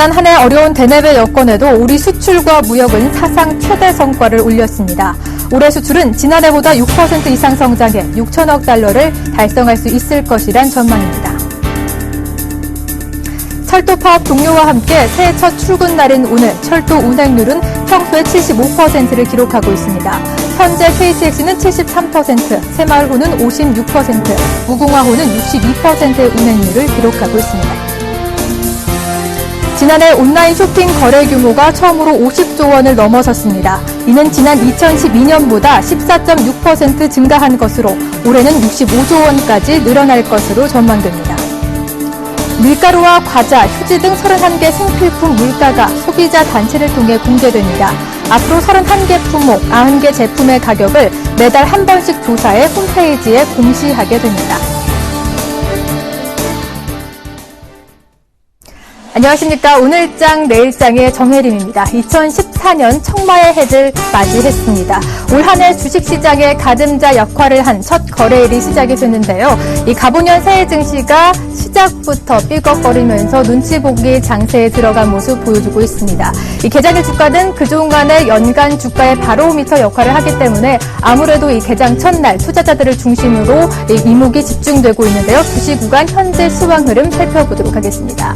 지난 한 해 어려운 대내외 여건에도 우리 수출과 무역은 사상 최대 성과를 올렸습니다. 올해 수출은 지난해보다 6% 이상 성장해 6천억 달러를 달성할 수 있을 것이란 전망입니다. 철도 파업 종료와 함께 새해 첫 출근 날인 오늘 철도 운행률은 평소의 75%를 기록하고 있습니다. 현재 KCX는 73%, 새마을호는 56%, 무궁화호는 62%의 운행률을 기록하고 있습니다. 지난해 온라인 쇼핑 거래 규모가 처음으로 50조 원을 넘어섰습니다. 이는 지난 2012년보다 14.6% 증가한 것으로 올해는 65조 원까지 늘어날 것으로 전망됩니다. 밀가루와 과자, 휴지 등 31개 생필품 물가가 소비자 단체를 통해 공개됩니다. 앞으로 31개 품목, 90개 제품의 가격을 매달 한 번씩 조사해 홈페이지에 공시하게 됩니다. 안녕하십니까. 오늘장 내일장의 정혜림입니다. 2014년 청마의 해를 맞이했습니다. 올 한 해 주식시장의 가름자 역할을 한 첫 거래일이 시작이 됐는데요. 이 가보년 새해 증시가 시작부터 삐걱거리면서 눈치 보기 장세에 들어간 모습 보여주고 있습니다. 이 개장일 주가는 그동안의 연간 주가의 바로미터 역할을 하기 때문에 아무래도 이 개장 첫날 투자자들을 중심으로 이목이 집중되고 있는데요. 주식 구간 현재 시황 흐름 살펴보도록 하겠습니다.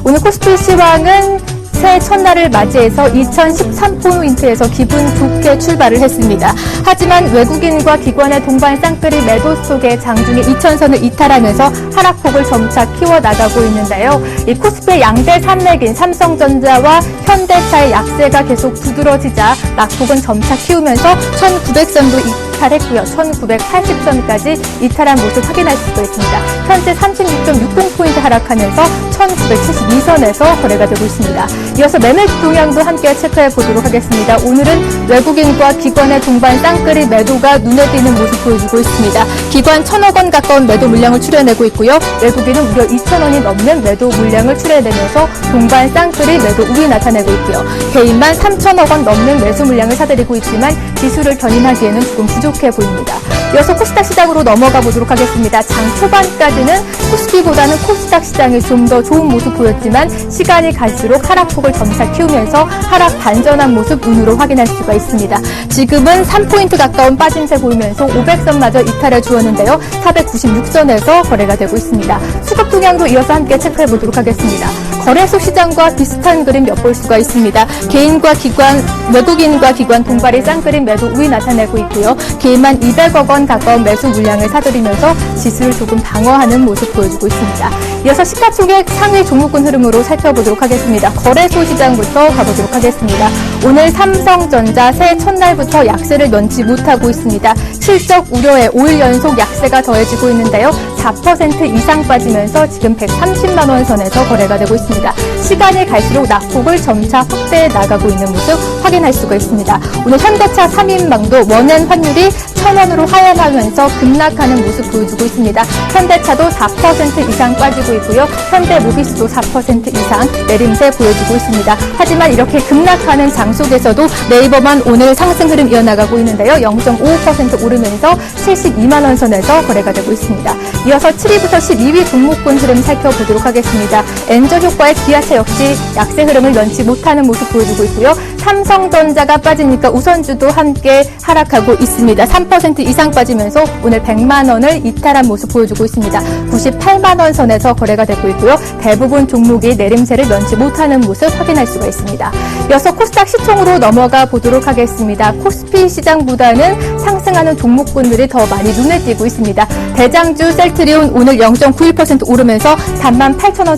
오늘 코스피 시황은 새해 첫날을 맞이해서 2013포인트에서 기분 좋게 출발을 했습니다. 하지만 외국인과 기관의 동반 쌍끌이 매도 속에 장중에 2000선을 이탈하면서 하락폭을 점차 키워나가고 있는데요. 이 코스피의 양대 산맥인 삼성전자와 현대차의 약세가 계속 두드러지자 낙폭은 점차 키우면서 1900선도 이탈했고요. 1980선까지 이탈한 모습 확인할 수가 있습니다. 현재 36.60포인트 하락하면서 1972선에서 거래가 되고 있습니다. 이어서 매매 동향도 함께 체크해 보도록 하겠습니다. 오늘은 외국인과 기관의 동반 쌍끌이 매도가 눈에 띄는 모습 보여주고 있습니다. 기관 1,000억 원 가까운 매도 물량을 출해내고 있고요. 외국인은 무려 2,000원이 넘는 매도 물량을 출해내면서 동반 쌍끌이 매도 우위 나타내고 있고요. 개인만 3,000억 원 넘는 매수 물량을 사들이고 있지만 지수를 견인하기에는 조금 부족해 보입니다. 이어서 코스닥 시장으로 넘어가 보도록 하겠습니다. 장 초반까지는 코스피보다는 코스닥 시장이 좀 더 좋은 모습 보였지만 시간이 갈수록 하락폭을 점차 키우면서 하락 반전한 모습 눈으로 확인할 수가 있습니다. 지금은 3포인트 가까운 빠짐세 보이면서 500선마저 이탈해 주었는데요. 496선에서 거래가 되고 있습니다. 수급 동향도 이어서 함께 체크해 보도록 하겠습니다. 거래소 시장과 비슷한 그림 엿볼 수가 있습니다. 개인과 기관, 외국인과 기관 동반이 쌍끌인 매도 우위 나타내고 있고요. 개인만 200억 원 가까운 매수 물량을 사들이면서 지수를 조금 방어하는 모습 보여주고 있습니다. 이어서 시가총액 상위 종목군 흐름으로 살펴보도록 하겠습니다. 거래소 시장부터 가보도록 하겠습니다. 오늘 삼성전자 새해 첫날부터 약세를 면치 못하고 있습니다. 실적 우려에 5일 연속 약세가 더해지고 있는데요. 4% 이상 빠지면서 지금 130만 원 선에서 거래가 되고 있습니다. 시간이 갈수록 낙폭을 점차 확대해 나가고 있는 모습 확인할 수가 있습니다. 오늘 현대차 3인방도 원엔 환율이 1,000원으로 하향하면서 급락하는 모습 보여주고 있습니다. 현대차도 4% 이상 빠지고 있고요. 현대모비스도 4% 이상 내림세 보여주고 있습니다. 하지만 이렇게 급락하는 장 속에서도 네이버만 오늘 상승 흐름 이어나가고 있는데요. 0.55% 오르면서 72만 원 선에서 거래가 되고 있습니다. 이어서 7위부터 12위 종목군 흐름 살펴보도록 하겠습니다. 엔저 효과의 기아차 역시 약세 흐름을 면치 못하는 모습 보여주고 있고요. 삼성전자가 빠지니까 우선주도 함께 하락하고 있습니다. 3% 이상 빠지면서 오늘 100만 원을 이탈한 모습 보여주고 있습니다. 98만 원 선에서 거래가 되고 있고요. 대부분 종목이 내림세를 면치 못하는 모습 확인할 수가 있습니다. 이어서 코스닥 시총으로 넘어가 보도록 하겠습니다. 코스피 시장보다는 상승하는 종목군들이 더 많이 눈에 띄고 있습니다. 대장주 셀트리온 오늘 0.91% 오르면서 38,000원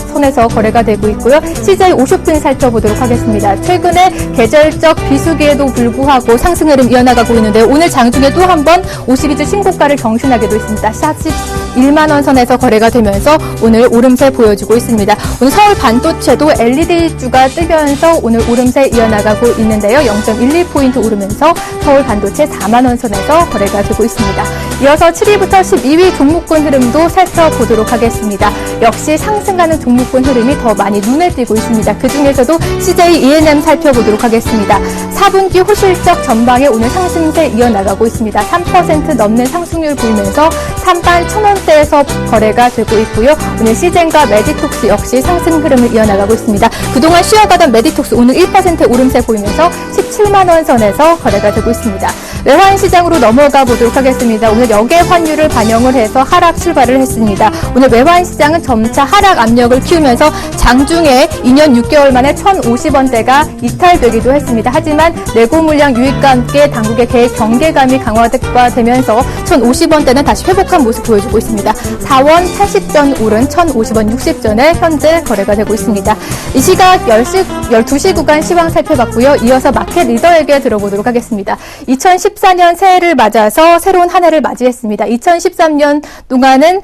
선에서 거래가 되고 있고요. CJ 오쇼핀 살펴보도록 하겠습니다. 최근에 계절적 비수기에도 불구하고 상승 흐름 이어나가고 있는데 오늘 장중에 또 한 번 52주 신고가를 경신하기도 했습니다. 41만 원 선에서 거래가 되면서 오늘 오름세 보여주고 있습니다. 오늘 서울 반도체도 LED주가 뜨면서 오늘 오름세 이어나가고 있는데요. 0.12포인트 오르면서 서울 반도체 4만 원 선에서 거래가 되고 있습니다. 이어서 7위부터 12위 종목군 흐름도 살펴보도록 하겠습니다. 역시 상승하는 종목군 흐름이 더 많이 눈에 띄고 있습니다. 그중에서도 CJ E&M 살펴보도록 하겠습니다. 4분기 호실적 전방에 오늘 상승세 이어나가고 있습니다. 3% 넘는 상승률 보이면서 3만 1,000원대에서 거래가 되고 있고요. 오늘 시젠과 메디톡스 역시 상승 흐름을 이어나가고 있습니다. 그동안 쉬어가던 메디톡스 오늘 1% 오름세 보이면서 17만 원 선에서 거래가 되고 있습니다. 외환 시장으로 넘어가 보도록 하겠습니다. 오늘 역외 환율을 반영을 해서 하락 출발을 했습니다. 오늘 외환 시장은 점차 하락 압력을 키우면서 장중에 2년 6개월 만에 1,050원대가 이탈되기도 했습니다. 하지만 내고 물량 유입과 함께 당국의 계획 경계감이 강화되면서 1,050원대는 다시 회복한 모습 보여주고 있습니다. 4원 80전 오른 1,050원 60전에 현재 거래가 되고 있습니다. 이 시각 12시 구간 시황 살펴봤고요. 이어서 마켓 리더에게 들어보도록 하겠습니다. 2014년 새해를 맞아서 새로운 한 해를 맞이했습니다. 2013년 동안은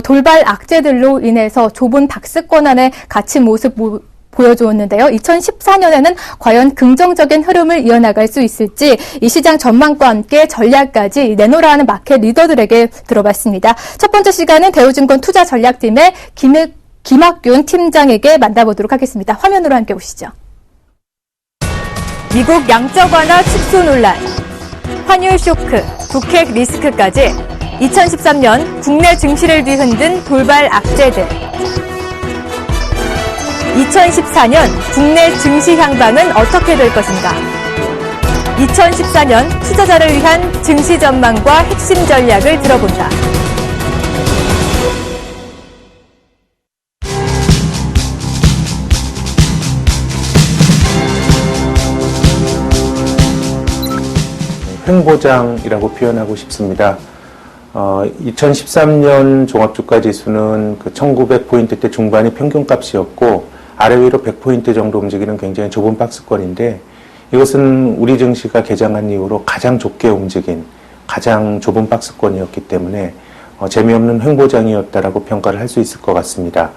돌발 악재들로 인해서 좁은 박스권 안에 갇힌 모습 보여주었는데요. 2014년에는 과연 긍정적인 흐름을 이어나갈 수 있을지 이 시장 전망과 함께 전략까지 내놓으라 하는 마켓 리더들에게 들어봤습니다. 첫 번째 시간은 대우증권 투자전략팀의 김학균 팀장에게 만나보도록 하겠습니다. 화면으로 함께 보시죠. 미국 양적 완화 축소 논란, 환율 쇼크, 북핵 리스크까지 2013년 국내 증시를 뒤흔든 돌발 악재들. 2014년 국내 증시 향방은 어떻게 될 것인가? 2014년 투자자를 위한 증시 전망과 핵심 전략을 들어본다. 횡보장이라고 표현하고 싶습니다. 2013년 종합주가지수는 그 1900포인트대 중반이 평균값이었고 아래 위로 100포인트 정도 움직이는 굉장히 좁은 박스권인데 이것은 우리 증시가 개장한 이후로 가장 좁게 움직인 가장 좁은 박스권이었기 때문에 재미없는 횡보장이었다라고 평가를 할 수 있을 것 같습니다.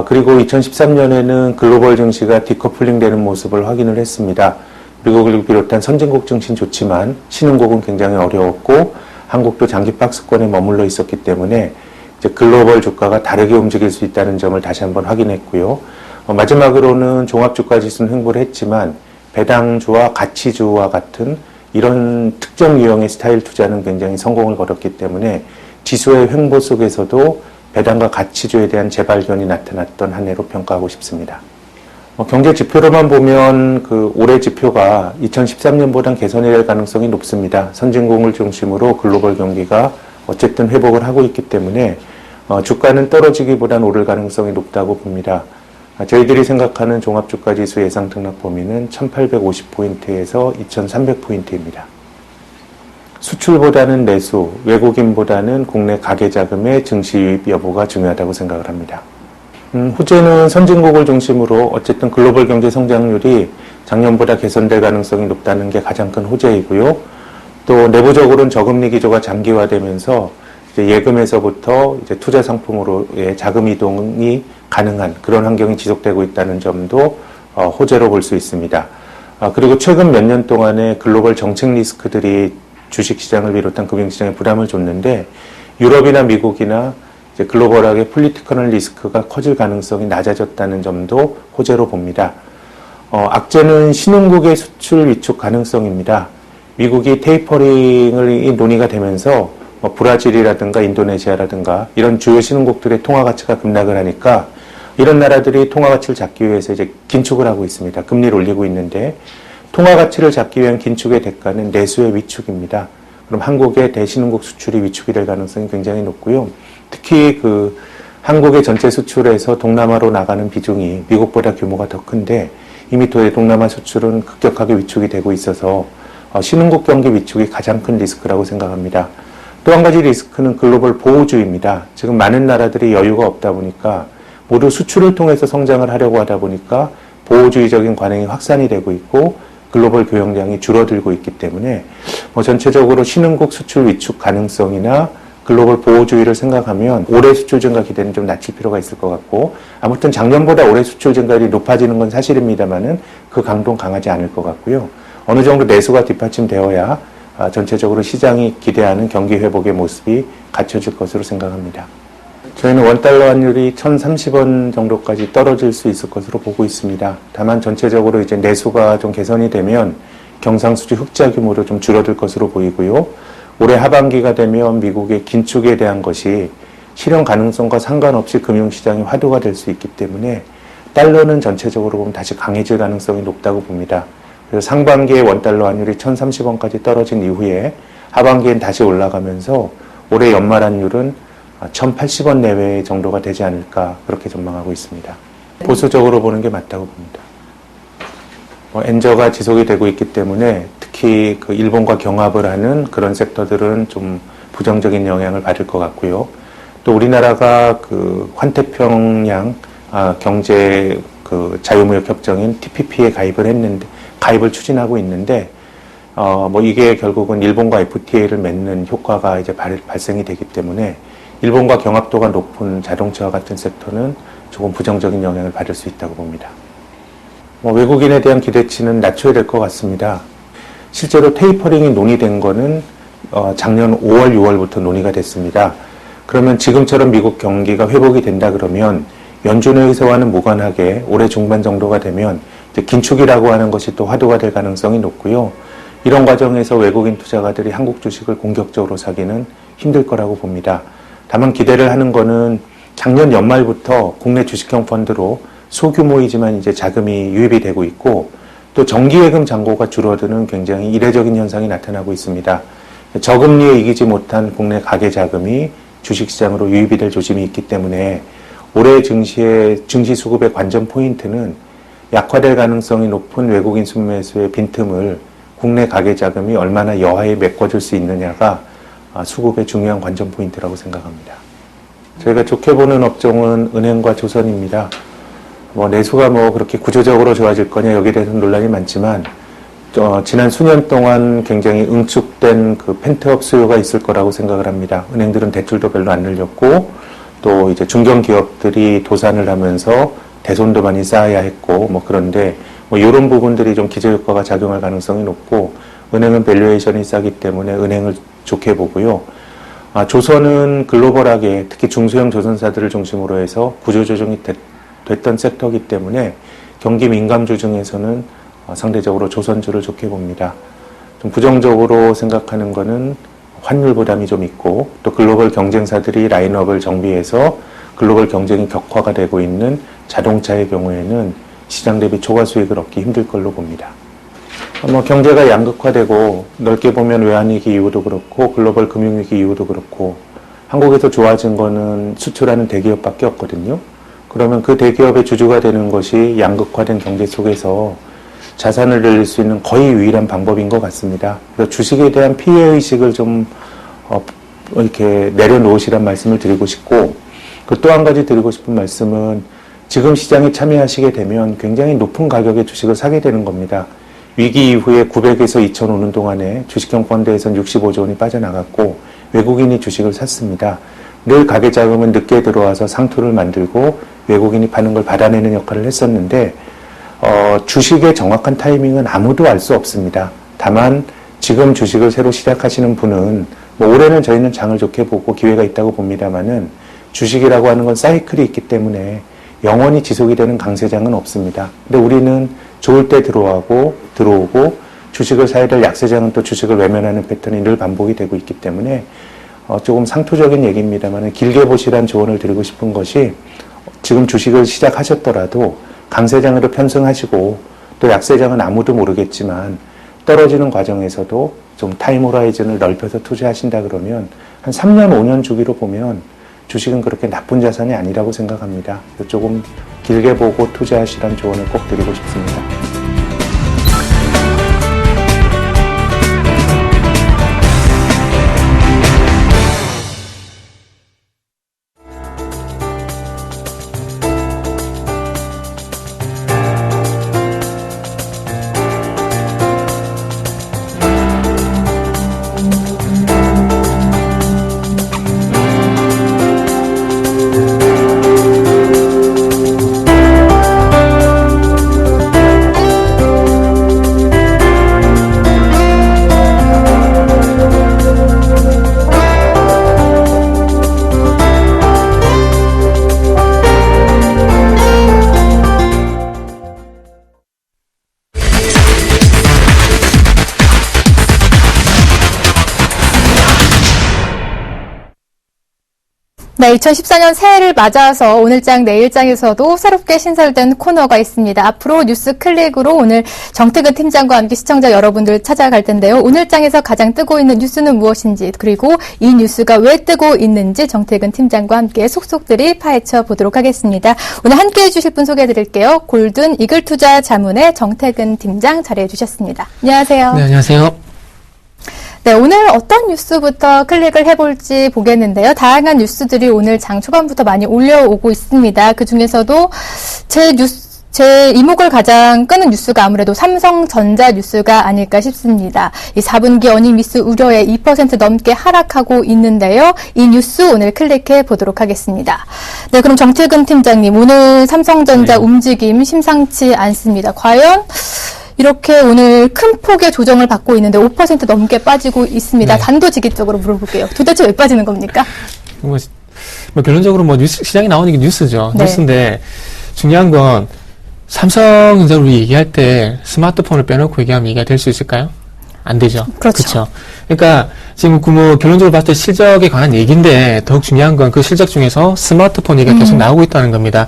그리고 2013년에는 글로벌 증시가 디커플링 되는 모습을 확인을 했습니다. 미국을 비롯한 선진국 증시는 좋지만 신흥국은 굉장히 어려웠고 한국도 장기 박스권에 머물러 있었기 때문에 이제 글로벌 주가가 다르게 움직일 수 있다는 점을 다시 한번 확인했고요. 마지막으로는 종합주가지수는 횡보를 했지만 배당주와 가치주와 같은 이런 특정 유형의 스타일 투자는 굉장히 성공을 거뒀기 때문에 지수의 횡보 속에서도 배당과 가치주에 대한 재발견이 나타났던 한 해로 평가하고 싶습니다. 경제 지표로만 보면 그 올해 지표가 2013년보단 개선이 될 가능성이 높습니다. 선진국을 중심으로 글로벌 경기가 어쨌든 회복을 하고 있기 때문에 주가는 떨어지기보단 오를 가능성이 높다고 봅니다. 저희들이 생각하는 종합주가지수 예상 등락 범위는 1850포인트에서 2300포인트입니다. 수출보다는 내수, 외국인보다는 국내 가계자금의 증시 유입 여부가 중요하다고 생각을 합니다. 호재는 선진국을 중심으로 어쨌든 글로벌 경제 성장률이 작년보다 개선될 가능성이 높다는 게 가장 큰 호재이고요. 또 내부적으로는 저금리 기조가 장기화되면서 이제 예금에서부터 이제 투자 상품으로의 자금 이동이 가능한 그런 환경이 지속되고 있다는 점도 호재로 볼 수 있습니다. 그리고 최근 몇 년 동안의 글로벌 정책 리스크들이 주식시장을 비롯한 금융시장에 부담을 줬는데 유럽이나 미국이나 이제 글로벌하게 폴리티컬 리스크가 커질 가능성이 낮아졌다는 점도 호재로 봅니다. 악재는 신흥국의 수출 위축 가능성입니다. 미국이 테이퍼링을 논의가 되면서 브라질이라든가 인도네시아라든가 이런 주요 신흥국들의 통화 가치가 급락을 하니까 이런 나라들이 통화 가치를 잡기 위해서 이제 긴축을 하고 있습니다. 금리를 올리고 있는데 통화 가치를 잡기 위한 긴축의 대가는 내수의 위축입니다. 그럼 한국의 대신흥국 수출이 위축이 될 가능성이 굉장히 높고요. 특히 그 한국의 전체 수출에서 동남아로 나가는 비중이 미국보다 규모가 더 큰데 이미 동남아 수출은 급격하게 위축이 되고 있어서 신흥국 경기 위축이 가장 큰 리스크라고 생각합니다. 또 한 가지 리스크는 글로벌 보호주의입니다. 지금 많은 나라들이 여유가 없다 보니까 모두 수출을 통해서 성장을 하려고 하다 보니까 보호주의적인 관행이 확산이 되고 있고 글로벌 교역량이 줄어들고 있기 때문에 전체적으로 신흥국 수출 위축 가능성이나 글로벌 보호주의를 생각하면 올해 수출 증가 기대는 좀 낮출 필요가 있을 것 같고 아무튼 작년보다 올해 수출 증가율이 높아지는 건 사실입니다만은 그 강도는 강하지 않을 것 같고요. 어느 정도 내수가 뒷받침되어야 전체적으로 시장이 기대하는 경기 회복의 모습이 갖춰질 것으로 생각합니다. 저희는 원달러 환율이 1,030원 정도까지 떨어질 수 있을 것으로 보고 있습니다. 다만 전체적으로 이제 내수가 좀 개선이 되면 경상수지 흑자 규모로 좀 줄어들 것으로 보이고요. 올해 하반기가 되면 미국의 긴축에 대한 것이 실현 가능성과 상관없이 금융시장이 화두가 될 수 있기 때문에 달러는 전체적으로 보면 다시 강해질 가능성이 높다고 봅니다. 그래서 상반기에 원달러 환율이 1,030원까지 떨어진 이후에 하반기엔 다시 올라가면서 올해 연말 환율은 1,080원 내외 정도가 되지 않을까 그렇게 전망하고 있습니다. 보수적으로 보는 게 맞다고 봅니다. 엔저가 지속이 되고 있기 때문에 특히 그 일본과 경합을 하는 그런 섹터들은 좀 부정적인 영향을 받을 것 같고요. 또 우리나라가 그 환태평양 경제 그 자유무역 협정인 TPP에 가입을 추진하고 있는데 이게 결국은 일본과 FTA를 맺는 효과가 이제 발생이 되기 때문에 일본과 경합도가 높은 자동차와 같은 섹터는 조금 부정적인 영향을 받을 수 있다고 봅니다. 외국인에 대한 기대치는 낮춰야 될 것 같습니다. 실제로 테이퍼링이 논의된 거는 작년 5월, 6월부터 논의가 됐습니다. 그러면 지금처럼 미국 경기가 회복이 된다 그러면 연준의 의사와는 무관하게 올해 중반 정도가 되면 이제 긴축이라고 하는 것이 또 화두가 될 가능성이 높고요. 이런 과정에서 외국인 투자가들이 한국 주식을 공격적으로 사기는 힘들 거라고 봅니다. 다만 기대를 하는 거는 작년 연말부터 국내 주식형 펀드로 소규모이지만 이제 자금이 유입이 되고 있고 또 정기예금 잔고가 줄어드는 굉장히 이례적인 현상이 나타나고 있습니다. 저금리에 이기지 못한 국내 가계 자금이 주식시장으로 유입이 될 조짐이 있기 때문에 올해 증시 수급의 관전 포인트는 약화될 가능성이 높은 외국인 순매수의 빈틈을 국내 가계 자금이 얼마나 여하에 메꿔줄 수 있느냐가 수급의 중요한 관전 포인트라고 생각합니다. 저희가 좋게 보는 업종은 은행과 조선입니다. 내수가 그렇게 구조적으로 좋아질 거냐 여기에 대해서는 논란이 많지만 지난 수년 동안 굉장히 응축된 그 펜트업 수요가 있을 거라고 생각을 합니다. 은행들은 대출도 별로 안 늘렸고 또 이제 중견기업들이 도산을 하면서 대손도 많이 쌓아야 했고 그런데 이런 부분들이 좀 기저효과가 작용할 가능성이 높고 은행은 밸류에이션이 싸기 때문에 은행을 좋게 보고요. 조선은 글로벌하게 특히 중소형 조선사들을 중심으로 해서 구조조정이 됐던 섹터이기 때문에 경기 민감주 중에서는 상대적으로 조선주를 좋게 봅니다. 좀 부정적으로 생각하는 거는 환율 부담이 좀 있고 또 글로벌 경쟁사들이 라인업을 정비해서 글로벌 경쟁이 격화가 되고 있는 자동차의 경우에는 시장 대비 초과 수익을 얻기 힘들 걸로 봅니다. 경제가 양극화되고 넓게 보면 외환위기 이후도 그렇고 글로벌 금융위기 이후도 그렇고 한국에서 좋아진 거는 수출하는 대기업밖에 없거든요. 그러면 그 대기업의 주주가 되는 것이 양극화된 경제 속에서 자산을 늘릴 수 있는 거의 유일한 방법인 것 같습니다. 그래서 주식에 대한 피해의식을 좀 이렇게 내려놓으시란 말씀을 드리고 싶고 또 한 가지 드리고 싶은 말씀은 지금 시장에 참여하시게 되면 굉장히 높은 가격의 주식을 사게 되는 겁니다. 위기 이후에 900에서 2000 오는 동안에 주식형 펀드에서는 65조 원이 빠져나갔고 외국인이 주식을 샀습니다. 늘 가계자금은 늦게 들어와서 상투를 만들고 외국인이 파는 걸 받아내는 역할을 했었는데 주식의 정확한 타이밍은 아무도 알 수 없습니다. 다만 지금 주식을 새로 시작하시는 분은 올해는 저희는 장을 좋게 보고 기회가 있다고 봅니다만은 주식이라고 하는 건 사이클이 있기 때문에 영원히 지속이 되는 강세장은 없습니다. 근데 우리는 좋을 때 들어오고 주식을 사야 될 약세장은 또 주식을 외면하는 패턴이 늘 반복이 되고 있기 때문에 조금 상투적인 얘기입니다만 길게 보시란 조언을 드리고 싶은 것이 지금 주식을 시작하셨더라도 강세장으로 편승하시고 또 약세장은 아무도 모르겠지만 떨어지는 과정에서도 좀 타임 호라이즌을 넓혀서 투자하신다 그러면 한 3년, 5년 주기로 보면 주식은 그렇게 나쁜 자산이 아니라고 생각합니다. 조금 길게 보고 투자하시란 조언을 꼭 드리고 싶습니다. 네, 2014년 새해를 맞아서 오늘장 내일장에서도 새롭게 신설된 코너가 있습니다. 앞으로 뉴스 클릭으로 오늘 정태근 팀장과 함께 시청자 여러분들 찾아갈 텐데요. 오늘장에서 가장 뜨고 있는 뉴스는 무엇인지, 그리고 이 뉴스가 왜 뜨고 있는지 정태근 팀장과 함께 속속들이 파헤쳐 보도록 하겠습니다. 오늘 함께해 주실 분 소개해 드릴게요. 골든 이글 투자 자문의 정태근 팀장 자리해 주셨습니다. 안녕하세요. 네, 안녕하세요. 네, 오늘 어떤 뉴스부터 클릭을 해볼지 보겠는데요. 다양한 뉴스들이 오늘 장 초반부터 많이 올려오고 있습니다. 그 중에서도 제 이목을 가장 끄는 뉴스가 아무래도 삼성전자 뉴스가 아닐까 싶습니다. 이 4분기 어닝 미스 우려에 2% 넘게 하락하고 있는데요. 이 뉴스 오늘 클릭해 보도록 하겠습니다. 네, 그럼 정태근 팀장님, 오늘 삼성전자 움직임 심상치 않습니다. 과연 이렇게 오늘 큰 폭의 조정을 받고 있는데 5% 넘게 빠지고 있습니다. 네. 단도직입적으로 물어볼게요. 도대체 왜 빠지는 겁니까? 뭐 결론적으로 뉴스, 시장에 나오는 게 뉴스죠. 네. 뉴스인데 중요한 건 삼성전자를 얘기할 때 스마트폰을 빼놓고 얘기하면 얘기가 될 수 있을까요? 안 되죠. 그렇죠. 그쵸? 그러니까 지금 결론적으로 봤을 때 실적에 관한 얘기인데 더욱 중요한 건 그 실적 중에서 스마트폰 얘기가 계속 나오고 있다는 겁니다.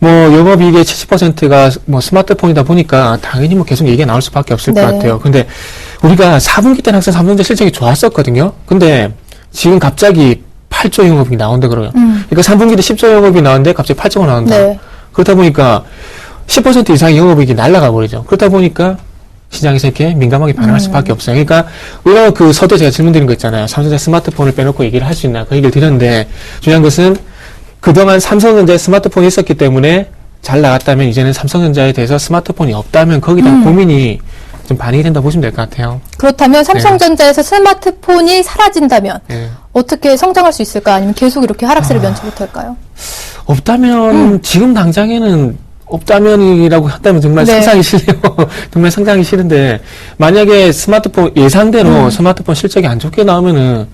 영업이익의 70%가 스마트폰이다 보니까 당연히 계속 얘기가 나올 수밖에 없을 네. 것 같아요. 근데 우리가 4분기 때는 항상 삼성전자 실적이 좋았었거든요. 근데 지금 갑자기 8조 영업이익이 나온다 그래요. 그러니까 3분기 때 10조 영업이익이 나오는데 갑자기 8조가 나온다. 네. 그렇다 보니까 10% 이상의 영업이익이 날아가 버리죠. 그렇다 보니까 시장에서 이렇게 민감하게 반응할 수밖에 없어요. 그러니까 오히려 서두에 제가 질문드린 거 있잖아요. 삼성전자 스마트폰을 빼놓고 얘기를 할 수 있나? 그 얘기를 드렸는데 중요한 것은 그동안 삼성전자에 스마트폰이 있었기 때문에 잘 나갔다면 이제는 삼성전자에 대해서 스마트폰이 없다면 거기에 대한 고민이 좀 반영이 된다고 보시면 될 것 같아요. 그렇다면 삼성전자에서 스마트폰이 사라진다면 네. 어떻게 성장할 수 있을까? 아니면 계속 이렇게 하락세를 면치 못할까요? 없다면 지금 당장에는 없다면이라고 한다면 정말 네. 상상이 싫네요. 정말 상상이 싫은데 만약에 스마트폰 예상대로 스마트폰 실적이 안 좋게 나오면은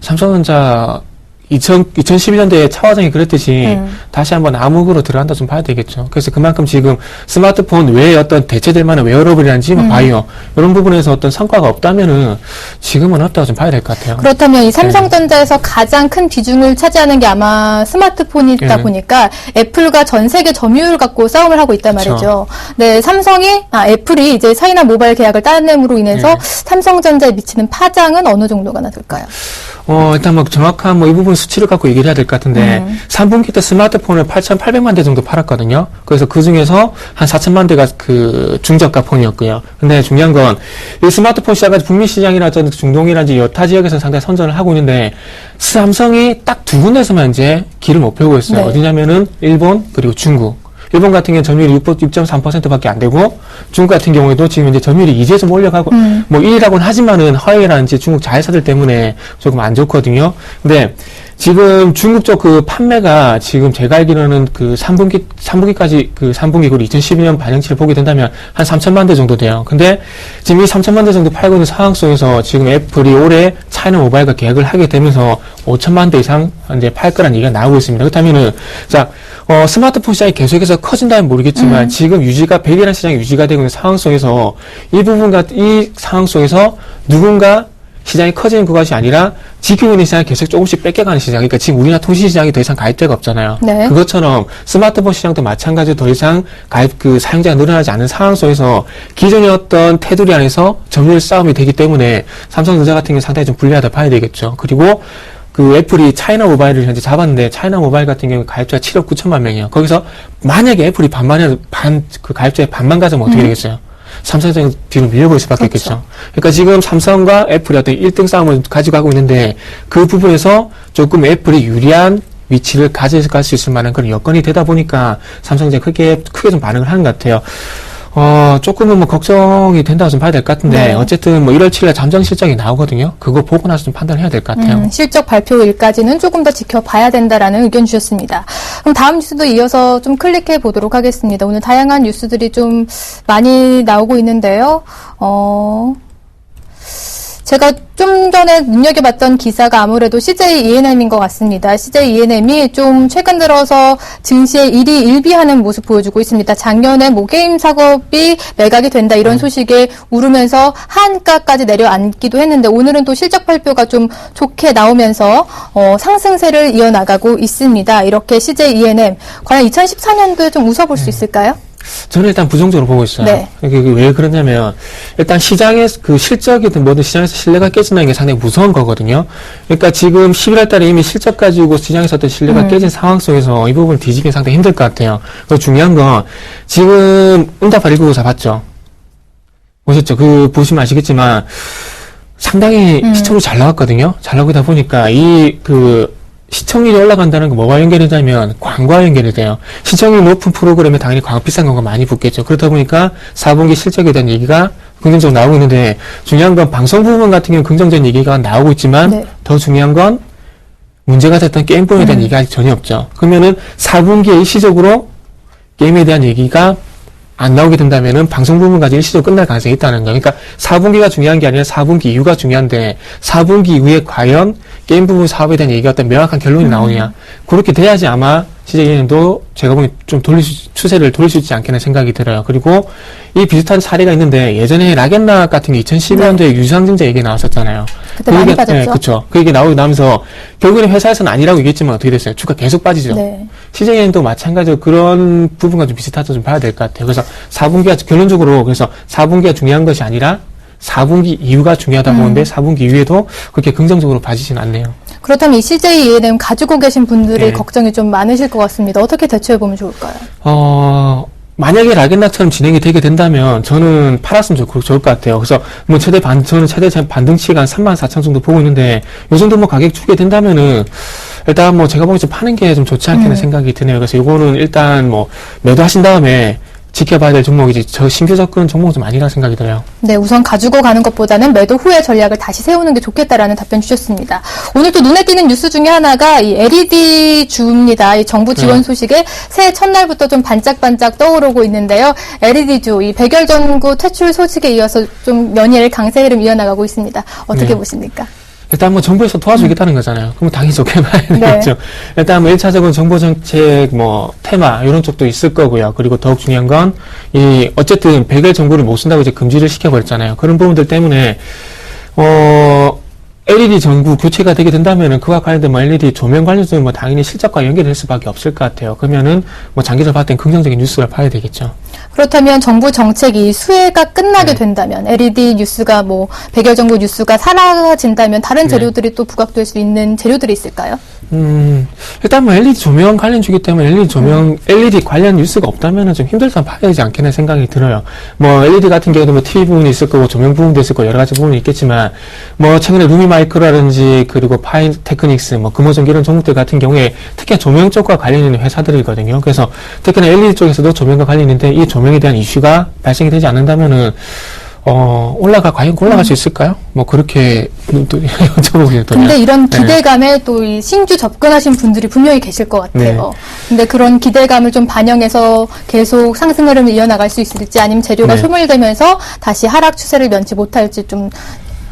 삼성전자 2011년대에 차화정이 그랬듯이 다시 한번 암흑으로 들어간다 좀 봐야 되겠죠. 그래서 그만큼 지금 스마트폰 외에 어떤 대체될 만한 웨어러블이라든지 바이오 이런 부분에서 어떤 성과가 없다면은 지금은 없다고 좀 봐야 될 것 같아요. 그렇다면 이 삼성전자에서 가장 큰 비중을 차지하는 게 아마 스마트폰이다 네. 보니까 애플과 전 세계 점유율 갖고 싸움을 하고 있단 말이죠. 그렇죠. 네, 애플이 이제 차이나 모바일 계약을 따내므로 인해서 네. 삼성전자에 미치는 파장은 어느 정도가 될까요? 일단 정확한 이 부분 수치를 갖고 얘기를 해야 될 것 같은데 3분기 때 스마트폰을 8,800만 대 정도 팔았거든요. 그래서 그 중에서 한 4천만 대가 중저가 폰이었고요. 근데 중요한 건 이 스마트폰 시장까지 북미 시장이나 중동이라든지 여타 지역에서 상당히 선전을 하고 있는데 삼성이 딱 두 군데서만 이제 길을 못 펴고 있어요. 네. 어디냐면은 일본 그리고 중국. 일본 같은 경우는 점유율이 6.3%밖에 안 되고 중국 같은 경우에도 지금 이제 점유율이 이제 좀 올려가고 1위라고는 하지만은 화웨이라든지 중국 자회사들 때문에 조금 안 좋거든요. 근데 지금 중국 쪽 판매가 지금 제가 알기로는 3분기까지 3분기 그리고 2012년 반영치를 보게 된다면 한 3천만 대 정도 돼요. 근데 지금 이 3천만 대 정도 팔고 있는 상황 속에서 지금 애플이 올해 차이나 모바일과 계약을 하게 되면서 5천만 대 이상 이제 팔 거란 얘기가 나오고 있습니다. 그렇다면은 스마트폰 시장이 계속해서 커진다면 모르겠지만 지금 100이라는 시장이 유지가 되고 있는 상황 속에서 이 상황 속에서 누군가 시장이 커지는 그것이 아니라 지키고 있는 시장이 계속 조금씩 뺏겨가는 시장. 그러니까 지금 우리나라 통신시장이 더 이상 가입자가 없잖아요. 네. 그것처럼 스마트폰 시장도 마찬가지로 더 이상 사용자가 늘어나지 않는 상황 속에서 기존의 어떤 테두리 안에서 점유율 싸움이 되기 때문에 삼성전자 같은 경우는 상당히 좀 불리하다 봐야 되겠죠. 그리고 애플이 차이나 모바일을 현재 잡았는데 차이나 모바일 같은 경우 가입자가 7억 9천만 명이에요. 거기서 만약에 애플이 가입자의 반만 가져면 어떻게 되겠어요? 삼성전자 뒤로 밀려볼 수밖에 그렇죠. 없겠죠. 그러니까 지금 삼성과 애플이 어떤 1등 싸움을 가지고 가고 있는데 그 부분에서 조금 애플이 유리한 위치를 가져갈 수 있을 만한 그런 여건이 되다 보니까 삼성전자 크게 좀 반응을 하는 것 같아요. 조금은 걱정이 된다고 좀 봐야 될 것 같은데, 네. 어쨌든 1월 7일 잠정 실적이 나오거든요. 그거 보고 나서 좀 판단을 해야 될 것 같아요. 실적 발표일까지는 조금 더 지켜봐야 된다라는 의견 주셨습니다. 그럼 다음 뉴스도 이어서 좀 클릭해 보도록 하겠습니다. 오늘 다양한 뉴스들이 좀 많이 나오고 있는데요. 제가 좀 전에 눈여겨봤던 기사가 아무래도 CJ E&M인 것 같습니다. CJ E&M이 좀 최근 들어서 증시에 일희일비하는 모습 보여주고 있습니다. 작년에 뭐 게임 작업이 매각이 된다 이런 소식에 우르면서 한가까지 내려앉기도 했는데 오늘은 또 실적 발표가 좀 좋게 나오면서 상승세를 이어나가고 있습니다. 이렇게 CJ E&M 과연 2014년도에 좀 웃어볼 수 있을까요? 저는 일단 부정적으로 보고 있어요. 네. 이게 왜 그러냐면, 일단 시장의 그 실적이든 뭐든 시장에서 신뢰가 깨진다는 게 상당히 무서운 거거든요. 그러니까 지금 11월 달에 이미 실적 가지고 시장에서 어떤 신뢰가 깨진 상황 속에서 이 부분을 뒤지기 상당히 힘들 것 같아요. 그리고 중요한 건, 지금 응답하라 1994 봤죠? 보셨죠? 보시면 아시겠지만, 상당히 시청률 잘 나왔거든요. 잘 나오다 보니까 시청률이 올라간다는 건 뭐가 연결이 되냐면 광고와 연결이 돼요. 시청률 높은 프로그램에 당연히 광고 비싼 광고가 많이 붙겠죠. 그렇다 보니까 4분기 실적에 대한 얘기가 긍정적으로 나오고 있는데 중요한 건 방송 부분 같은 경우는 긍정적인 얘기가 나오고 있지만 네. 더 중요한 건 문제가 됐던 게임 부분에 대한 얘기가 아직 전혀 없죠. 그러면은 4분기에 일시적으로 게임에 대한 얘기가 안 나오게 된다면은 방송 부분까지 일시적으로 끝날 가능성이 있다는 거예요. 그러니까 4분기가 중요한 게 아니라 4분기 이후가 중요한데 4분기 이후에 과연 게임 부분 사업에 대한 얘기가 어떤 명확한 결론이 나오냐. 그렇게 돼야지 아마 CJN도 제가 보기엔 좀 추세를 돌릴 수 있지 않겠나 생각이 들어요. 그리고 이 비슷한 사례가 있는데 예전에 락앤락 같은 게 2012년도에 유상증자 얘기 나왔었잖아요. 그때 많이 빠졌죠? 네, 그렇죠. 그 얘기 나오고 나면서 결국에는 회사에서는 아니라고 얘기했지만 어떻게 됐어요? 주가 계속 빠지죠. 네. CJN도 마찬가지로 그런 부분과 좀 비슷하다 좀 봐야 될 것 같아요. 그래서 4분기가 결론적으로 그래서 4분기가 중요한 것이 아니라 4분기 이후가 중요하다고 보는데 4분기 이후에도 그렇게 긍정적으로 봐지진 않네요. 그렇다면 이 CJ E&M 가지고 계신 분들의 네. 걱정이 좀 많으실 것 같습니다. 어떻게 대처해보면 좋을까요? 만약에 락앤락처럼 진행이 되게 된다면 저는 팔았으면 좋을 것 같아요. 그래서 뭐 저는 최대 반등치가 한 34,000 정도 보고 있는데 요 정도 뭐 가격 주게 된다면은 일단 뭐 제가 보기엔 좀 파는 게 좀 좋지 않겠나 생각이 드네요. 그래서 요거는 일단 뭐 매도하신 다음에 지켜봐야 될 종목이지 저 신규 접근 종목은 좀 아니라 생각이 들어요. 네, 우선 가지고 가는 것보다는 매도 후의 전략을 다시 세우는 게 좋겠다라는 답변 주셨습니다. 오늘 또 눈에 띄는 뉴스 중에 하나가 이 LED 주입니다. 이 정부 지원 소식에 새해 첫날부터 좀 반짝반짝 떠오르고 있는데요. LED 주, 이 백열전구 퇴출 소식에 이어서 좀 연일 강세 흐름 이어나가고 있습니다. 어떻게 네. 보십니까? 일단 뭐 정부에서 도와주겠다는 거잖아요. 그럼 당연히 좋게 봐야 되겠죠. 일단 뭐 1차적으로 정보 정책 뭐 테마 이런 쪽도 있을 거고요. 그리고 더욱 중요한 건 어쨌든 백열 전구를 못 쓴다고 이제 금지를 시켜버렸잖아요. 그런 부분들 때문에 LED 전구 교체가 되게 된다면은 그와 관련된 뭐 LED 조명 관련주는 뭐 당연히 실적과 연결될 수밖에 없을 것 같아요. 그러면은 뭐 장기적으로 봤을 땐 긍정적인 뉴스를 봐야 되겠죠. 그렇다면 정부 정책이 수혜가 끝나게 된다면 LED 뉴스가 뭐 백열전구 뉴스가 사라진다면 다른 재료들이 또 부각될 수 있는 재료들이 있을까요? 일단 뭐 LED 조명 관련주기 때문에 LED 관련 뉴스가 없다면은 좀 힘들다 봐야 되지 않겠나 생각이 들어요. 뭐 LED 같은 경우도 뭐 TV 부분이 있을 거고 조명 부분도 있을 거고 여러 가지 부분이 있겠지만 뭐 최근에 루미 마이크로라든지 그리고 파인 테크닉스 뭐 금호전기 이런 종목들 같은 경우에 특히 조명 쪽과 관련 있는 회사들이거든요. 그래서 특히나 LED 쪽에서도 조명과 관련인데 이 조명에 대한 이슈가 발생이 되지 않는다면은 과연 올라갈 수 있을까요? 뭐, 그렇게, 또, 여쭤보게 되더라고요. 근데 이런 기대감에 또 이 신규 접근하신 분들이 분명히 계실 것 같아요. 근데 그런 기대감을 좀 반영해서 계속 상승 흐름을 이어나갈 수 있을지 아니면 재료가 소멸되면서 다시 하락 추세를 면치 못할지 좀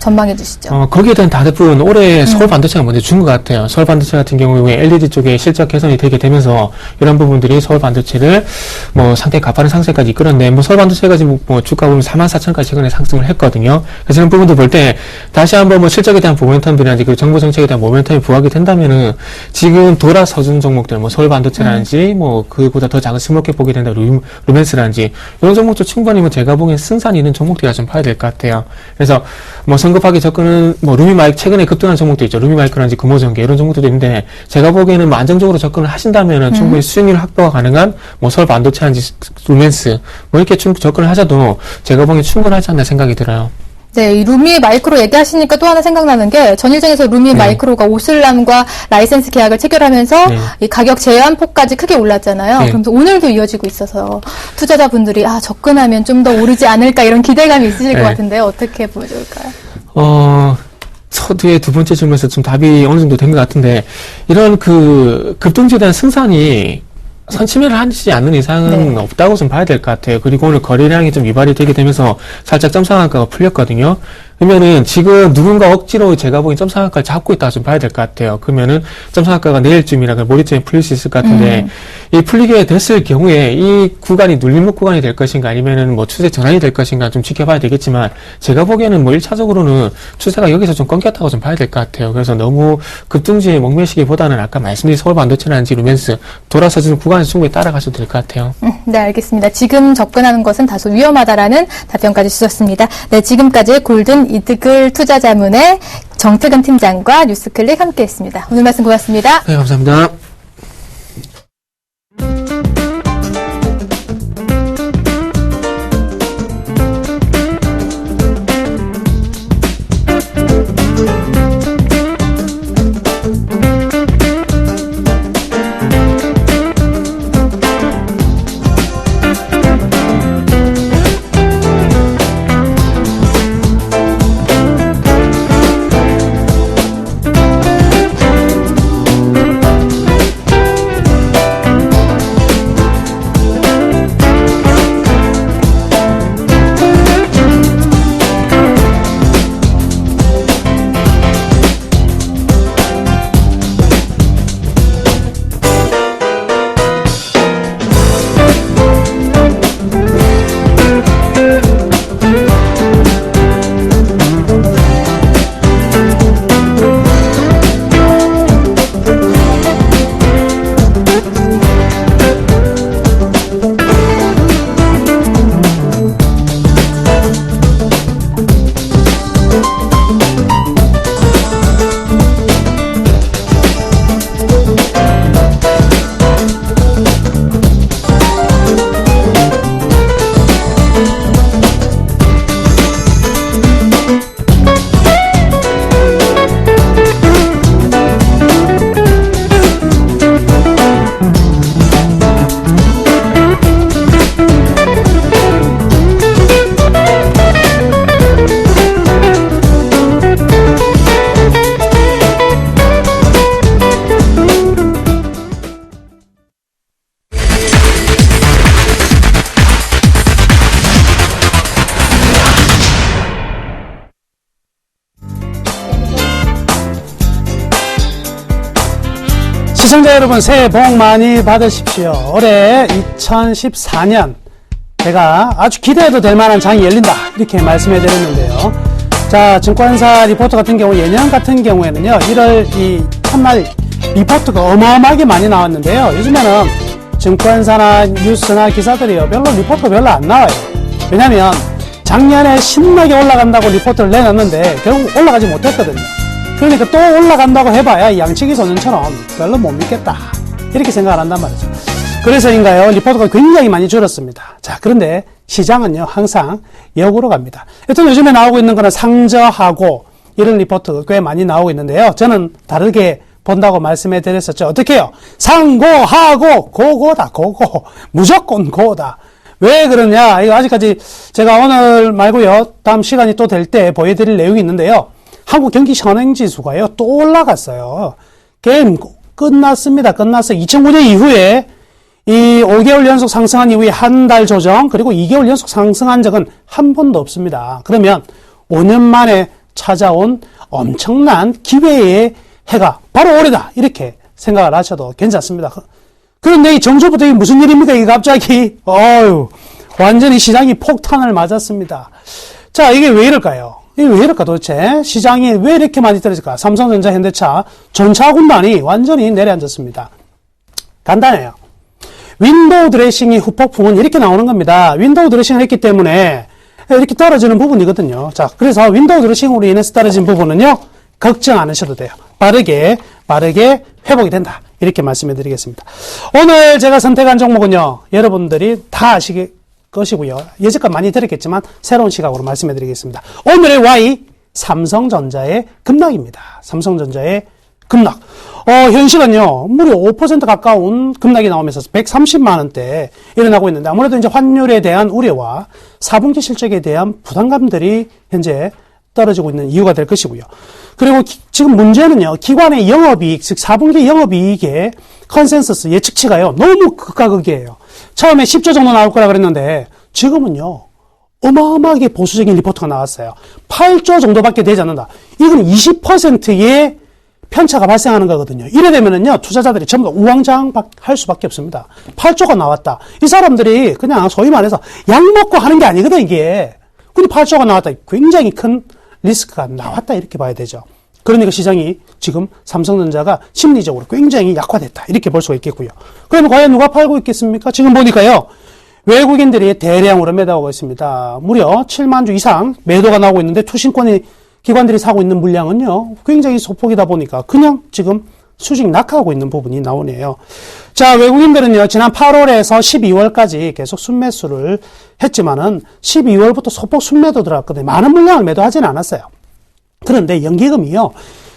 전망해 주시죠. 거기에 대한 답은 올해 서울 반도체가 먼저 준 것 같아요. 서울 반도체 같은 경우에 LED 쪽에 실적 개선이 되게 되면서 이런 부분들이 서울 반도체를 뭐 상당히 가파른 상승까지 이끌었는데 뭐 서울 반도체가 지금 뭐 주가 보면 44,000까지 최근에 상승을 했거든요. 그래서 이런 부분도 볼 때 다시 한번 뭐 실적에 대한 모멘텀이라든지 그리고 정부 정책에 대한 모멘텀이 부각이 된다면은 지금 돌아서준 종목들 뭐 서울 반도체라든지 뭐 그보다 더 작은 스몰캡 보게 된다 루멘스라든지 이런 종목도 충분히 뭐 제가 보기엔 승산이 있는 종목들이라 좀 봐야 될 것 같아요. 그래서 뭐 성급하게 접근은 뭐 루미마이크 최근에 급등한 종목도 있죠. 루미마이크라든지 금호전기 이런 종목들도 있는데 제가 보기에는 뭐 안정적으로 접근을 하신다면은 충분히 수익률 확보가 가능한 뭐 서울 반도체라든지 루멘스 뭐 이렇게 접근을 하셔도 제가 보기엔 충분하지 않나 생각이 들어요. 네, 이 루미 마이크로 얘기하시니까 또 하나 생각나는 게 전일장에서 루미 마이크로가 오슬람과 라이센스 계약을 체결하면서 이 가격 제한폭까지 크게 올랐잖아요. 그러면서 오늘도 이어지고 있어서 투자자분들이 접근하면 좀 더 오르지 않을까 이런 기대감이 있으실 것 같은데 어떻게 보면 좋을까요? 서두에 두 번째 질문에서 좀 답이 어느 정도 된 것 같은데 이런 그 급등주에 대한 승산이 선침해를 하지 않는 이상은 없다고 좀 봐야 될 것 같아요. 그리고 오늘 거래량이 좀 유발이 되게 되면서 살짝 점상한가가 풀렸거든요. 그러면은 지금 누군가 억지로 제가 보기엔 점상한가를 잡고 있다가 좀 봐야 될 것 같아요. 그러면은 점상한가가 내일쯤이나 모레쯤에 풀릴 수 있을 것 같은데 이 풀리게 됐을 경우에 이 구간이 눌림목 구간이 될 것인가 아니면은 뭐 추세 전환이 될 것인가 좀 지켜봐야 되겠지만 제가 보기에는 뭐 1차적으로는 추세가 여기서 좀 끊겼다고 좀 봐야 될 것 같아요. 그래서 너무 급등주에 목매시기보다는 아까 말씀드린 서울 반도체라든지 루멘스 돌아서주는 구간에서 충분히 따라가셔도 될 것 같아요. 네, 알겠습니다. 지금 접근하는 것은 다소 위험하다라는 답변까지 주셨습니다. 네, 지금까지 골든 이득을 투자자문의 정태근 팀장과 뉴스클릭 함께했습니다. 오늘 말씀 고맙습니다. 네, 감사합니다. 시청자 여러분, 새해 복 많이 받으십시오. 올해 2014년 제가 아주 기대해도 될 만한 장이 열린다 이렇게 말씀해 드렸는데요. 자, 증권사 리포트 같은 경우 예년 같은 경우에는요 1월 이 첫날 리포트가 어마어마하게 많이 나왔는데요. 요즘에는 증권사나 뉴스나 기사들이요 별로 리포트 별로 안 나와요. 왜냐면 작년에 신나게 올라간다고 리포트를 내놨는데 결국 올라가지 못했거든요. 그러니까 또 올라간다고 해봐야 이 양치기 소년처럼 별로 못 믿겠다 이렇게 생각을 한단 말이죠. 그래서인가요? 리포트가 굉장히 많이 줄었습니다. 자, 그런데 시장은요 항상 역으로 갑니다. 여튼 요즘에 나오고 있는 거는 상저하고 이런 리포트 꽤 많이 나오고 있는데요. 저는 다르게 본다고 말씀해 드렸었죠. 어떻게 해요? 상고하고 고고다 고고 무조건 고다. 왜 그러냐? 이거 아직까지 제가 오늘 말고요 다음 시간이 또 될 때 보여드릴 내용이 있는데요. 한국 경기 선행지수가요 또 올라갔어요. 게임 끝났습니다. 끝났어요. 2009년 이후에 이 5개월 연속 상승한 이후에 한 달 조정 그리고 2개월 연속 상승한 적은 한 번도 없습니다. 그러면 5년 만에 찾아온 엄청난 기회의 해가 바로 올해다 이렇게 생각을 하셔도 괜찮습니다. 그런데 이 정조부터 이게 무슨 일입니까? 이게 갑자기 완전히 시장이 폭탄을 맞았습니다. 자, 이게 왜 이럴까요? 이게 왜 이럴까 도대체? 시장이 왜 이렇게 많이 떨어질까? 삼성전자, 현대차, 전차 군단이 완전히 내려앉았습니다. 간단해요. 윈도우 드레싱이 후폭풍은 이렇게 나오는 겁니다. 윈도우 드레싱을 했기 때문에 이렇게 떨어지는 부분이거든요. 자, 그래서 윈도우 드레싱으로 인해서 떨어진 부분은요, 걱정 안 하셔도 돼요. 빠르게 회복이 된다. 이렇게 말씀해 드리겠습니다. 오늘 제가 선택한 종목은요, 여러분들이 다 아시게 것이고요. 여지껏 많이 들었겠지만 새로운 시각으로 말씀해 드리겠습니다. 오늘의 Y 삼성전자의 급락입니다. 삼성전자의 급락. 현실은요, 무려 5% 가까운 급락이 나오면서 130만 원대 일어나고 있는데 아무래도 이제 환율에 대한 우려와 4분기 실적에 대한 부담감들이 현재 떨어지고 있는 이유가 될 것이고요. 그리고 지금 문제는요, 기관의 영업이익, 즉 4분기 영업이익의 컨센서스 예측치가요, 너무 극과 극이에요. 처음에 10조 정도 나올 거라 그랬는데, 지금은요, 어마어마하게 보수적인 리포트가 나왔어요. 8조 정도밖에 되지 않는다. 이건 20%의 편차가 발생하는 거거든요. 이래 되면은요, 투자자들이 전부 다 우왕좌왕할 수밖에 없습니다. 8조가 나왔다. 이 사람들이 그냥 소위 말해서 약 먹고 하는 게 아니거든, 이게. 근데 8조가 나왔다. 굉장히 큰 리스크가 나왔다. 이렇게 봐야 되죠. 그러니까 시장이 지금 삼성전자가 심리적으로 굉장히 약화됐다. 이렇게 볼 수가 있겠고요. 그러면 과연 누가 팔고 있겠습니까? 지금 보니까요, 외국인들이 대량으로 매도하고 있습니다. 무려 7만 주 이상 매도가 나오고 있는데 기관들이 사고 있는 물량은요, 굉장히 소폭이다 보니까 그냥 지금 수익 낙하하고 있는 부분이 나오네요. 자, 외국인들은요, 지난 8월에서 12월까지 계속 순매수를 했지만은 12월부터 소폭 순매도 들어갔거든요. 많은 물량을 매도하지는 않았어요. 그런데 연기금이요,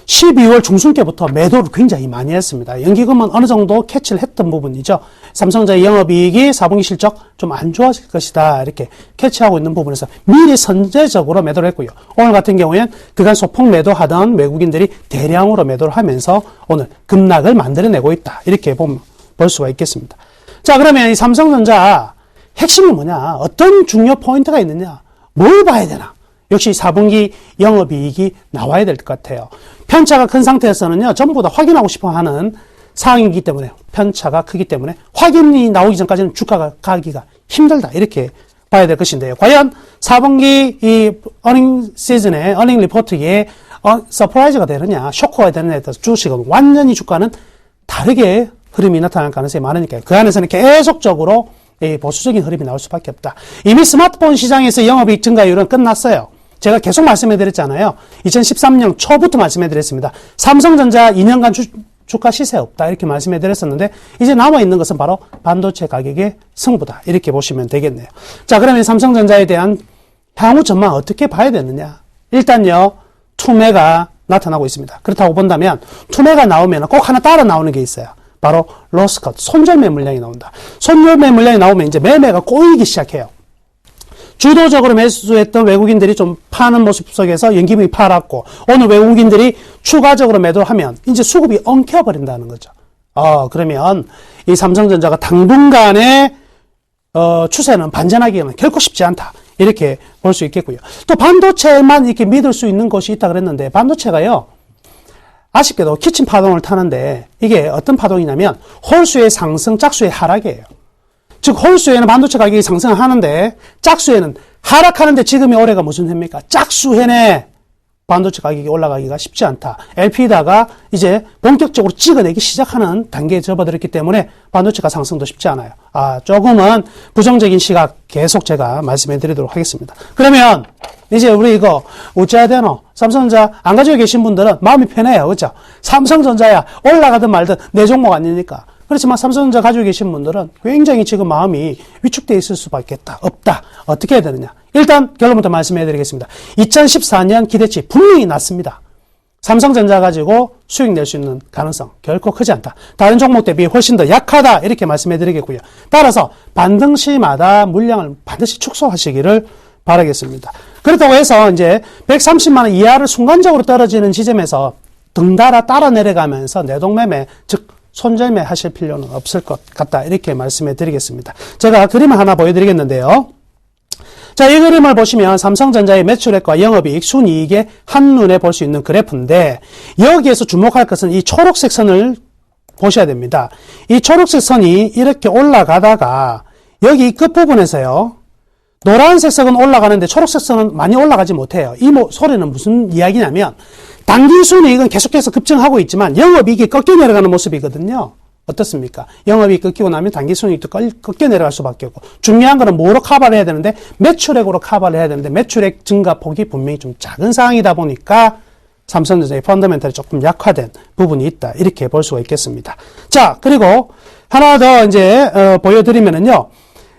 12월 중순께부터 매도를 굉장히 많이 했습니다. 연기금은 어느 정도 캐치를 했던 부분이죠. 삼성전자의 영업이익이 4분기 실적 좀 안 좋아질 것이다. 이렇게 캐치하고 있는 부분에서 미리 선제적으로 매도를 했고요. 오늘 같은 경우에는 그간 소폭 매도하던 외국인들이 대량으로 매도를 하면서 오늘 급락을 만들어내고 있다. 이렇게 볼 수가 있겠습니다. 자, 그러면 이 삼성전자 핵심은 뭐냐? 어떤 중요 포인트가 있느냐? 뭘 봐야 되나? 역시 4분기 영업이익이 나와야 될 것 같아요. 편차가 큰 상태에서는요, 전부 다 확인하고 싶어 하는 상황이기 때문에, 편차가 크기 때문에 확인이 나오기 전까지는 주가가 가기가 힘들다. 이렇게 봐야 될 것인데요. 과연 4분기 이 어닝 시즌에, 어닝 리포트에 서프라이즈가 되느냐, 쇼크가 되느냐에 따라서 주식은 완전히 주가는 다르게 흐름이 나타날 가능성이 많으니까요. 그 안에서는 계속적으로 보수적인 흐름이 나올 수밖에 없다. 이미 스마트폰 시장에서 영업이익 증가율은 끝났어요. 제가 계속 말씀해드렸잖아요. 2013년 초부터 말씀해드렸습니다. 삼성전자 2년간 주가 시세 없다. 이렇게 말씀해드렸었는데, 이제 남아있는 것은 바로 반도체 가격의 승부다. 이렇게 보시면 되겠네요. 자, 그러면 삼성전자에 대한 향후 전망 어떻게 봐야 되느냐? 일단요, 투매가 나타나고 있습니다. 그렇다고 본다면, 투매가 나오면 꼭 하나 따라 나오는 게 있어요. 바로 로스컷, 손절매 물량이 나온다. 손절매 물량이 나오면 이제 매매가 꼬이기 시작해요. 주도적으로 매수했던 외국인들이 좀 파는 모습 속에서 연기금이 팔았고, 오늘 외국인들이 추가적으로 매도하면 이제 수급이 엉켜버린다는 거죠. 그러면 이 삼성전자가 당분간의 추세는 반전하기는 결코 쉽지 않다. 이렇게 볼 수 있겠고요. 또 반도체만 이렇게 믿을 수 있는 곳이 있다 그랬는데, 반도체가요, 아쉽게도 키친 파동을 타는데, 이게 어떤 파동이냐면 홀수의 상승, 짝수의 하락이에요. 즉 홀수에는 반도체 가격이 상승하는데 짝수에는 하락하는데, 지금이 올해가 무슨 해입니까? 짝수해내 반도체 가격이 올라가기가 쉽지 않다. LP다가 이제 본격적으로 찍어내기 시작하는 단계에 접어들었기 때문에 반도체가 상승도 쉽지 않아요. 조금은 부정적인 시각 계속 제가 말씀해 드리도록 하겠습니다. 그러면 이제 우리 이거 어찌해야 되노? 삼성전자 안 가지고 계신 분들은 마음이 편해요. 그렇죠? 삼성전자야 올라가든 말든 내 종목 아니니까. 그렇지만 삼성전자 가지고 계신 분들은 굉장히 지금 마음이 위축되어 있을 수밖에 없다. 어떻게 해야 되느냐? 일단 결론부터 말씀해 드리겠습니다. 2014년 기대치 분명히 낮습니다. 삼성전자 가지고 수익 낼 수 있는 가능성 결코 크지 않다. 다른 종목 대비 훨씬 더 약하다. 이렇게 말씀해 드리겠고요. 따라서 반등 시마다 물량을 반드시 축소하시기를 바라겠습니다. 그렇다고 해서 이제 130만원 이하를 순간적으로 떨어지는 지점에서 등달아 따라 내려가면서 내동매매, 즉 손절매 하실 필요는 없을 것 같다. 이렇게 말씀해 드리겠습니다. 제가 그림을 하나 보여드리겠는데요. 자, 이 그림을 보시면 삼성전자의 매출액과 영업이익, 순이익의 한눈에 볼 수 있는 그래프인데, 여기에서 주목할 것은 이 초록색 선을 보셔야 됩니다. 이 초록색 선이 이렇게 올라가다가 여기 끝부분에서요, 노란색 선은 올라가는데 초록색 선은 많이 올라가지 못해요. 이 소리는 무슨 이야기냐면, 단기 순이익은 계속해서 급증하고 있지만 영업이익이 꺾여 내려가는 모습이거든요. 어떻습니까? 영업이익 꺾이고 나면 단기 순이익도 꺾여 내려갈 수밖에 없고, 중요한 거는 뭐로 커버를 해야 되는데 매출액으로 커버를 해야 되는데 매출액 증가폭이 분명히 좀 작은 상황이다 보니까 삼성전자의 펀더멘털이 조금 약화된 부분이 있다. 이렇게 볼 수가 있겠습니다. 자, 그리고 하나 더 이제 보여드리면은요.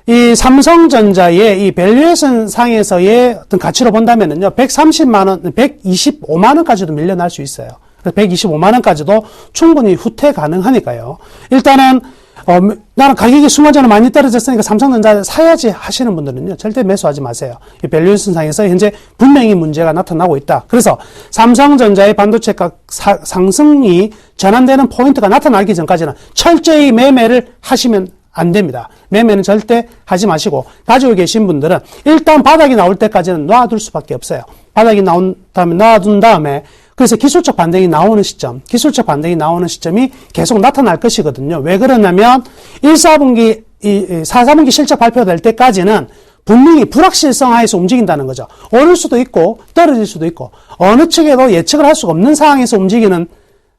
이 삼성전자의 이 밸류에이션 상에서의 어떤 가치로 본다면은요, 130만원, 125만원까지도 밀려날 수 있어요. 125만원까지도 충분히 후퇴 가능하니까요. 일단은, 나는 가격이 수만 전에 많이 떨어졌으니까 삼성전자 사야지 하시는 분들은요, 절대 매수하지 마세요. 이 밸류에이션 상에서 현재 분명히 문제가 나타나고 있다. 그래서 삼성전자의 반도체 값 상승이 전환되는 포인트가 나타나기 전까지는 철저히 매매를 하시면 안 됩니다. 매매는 절대 하지 마시고 가지고 계신 분들은 일단 바닥이 나올 때까지는 놔둘 수밖에 없어요. 바닥이 나온 다음에 놔둔 다음에 그래서 기술적 반등이 나오는 시점, 기술적 반등이 나오는 시점이 계속 나타날 것이거든요. 왜 그러냐면 1-4분기, 4-4분기 실적 발표될 때까지는 분명히 불확실성 하에서 움직인다는 거죠. 오를 수도 있고 떨어질 수도 있고 어느 측에도 예측을 할 수가 없는 상황에서 움직이는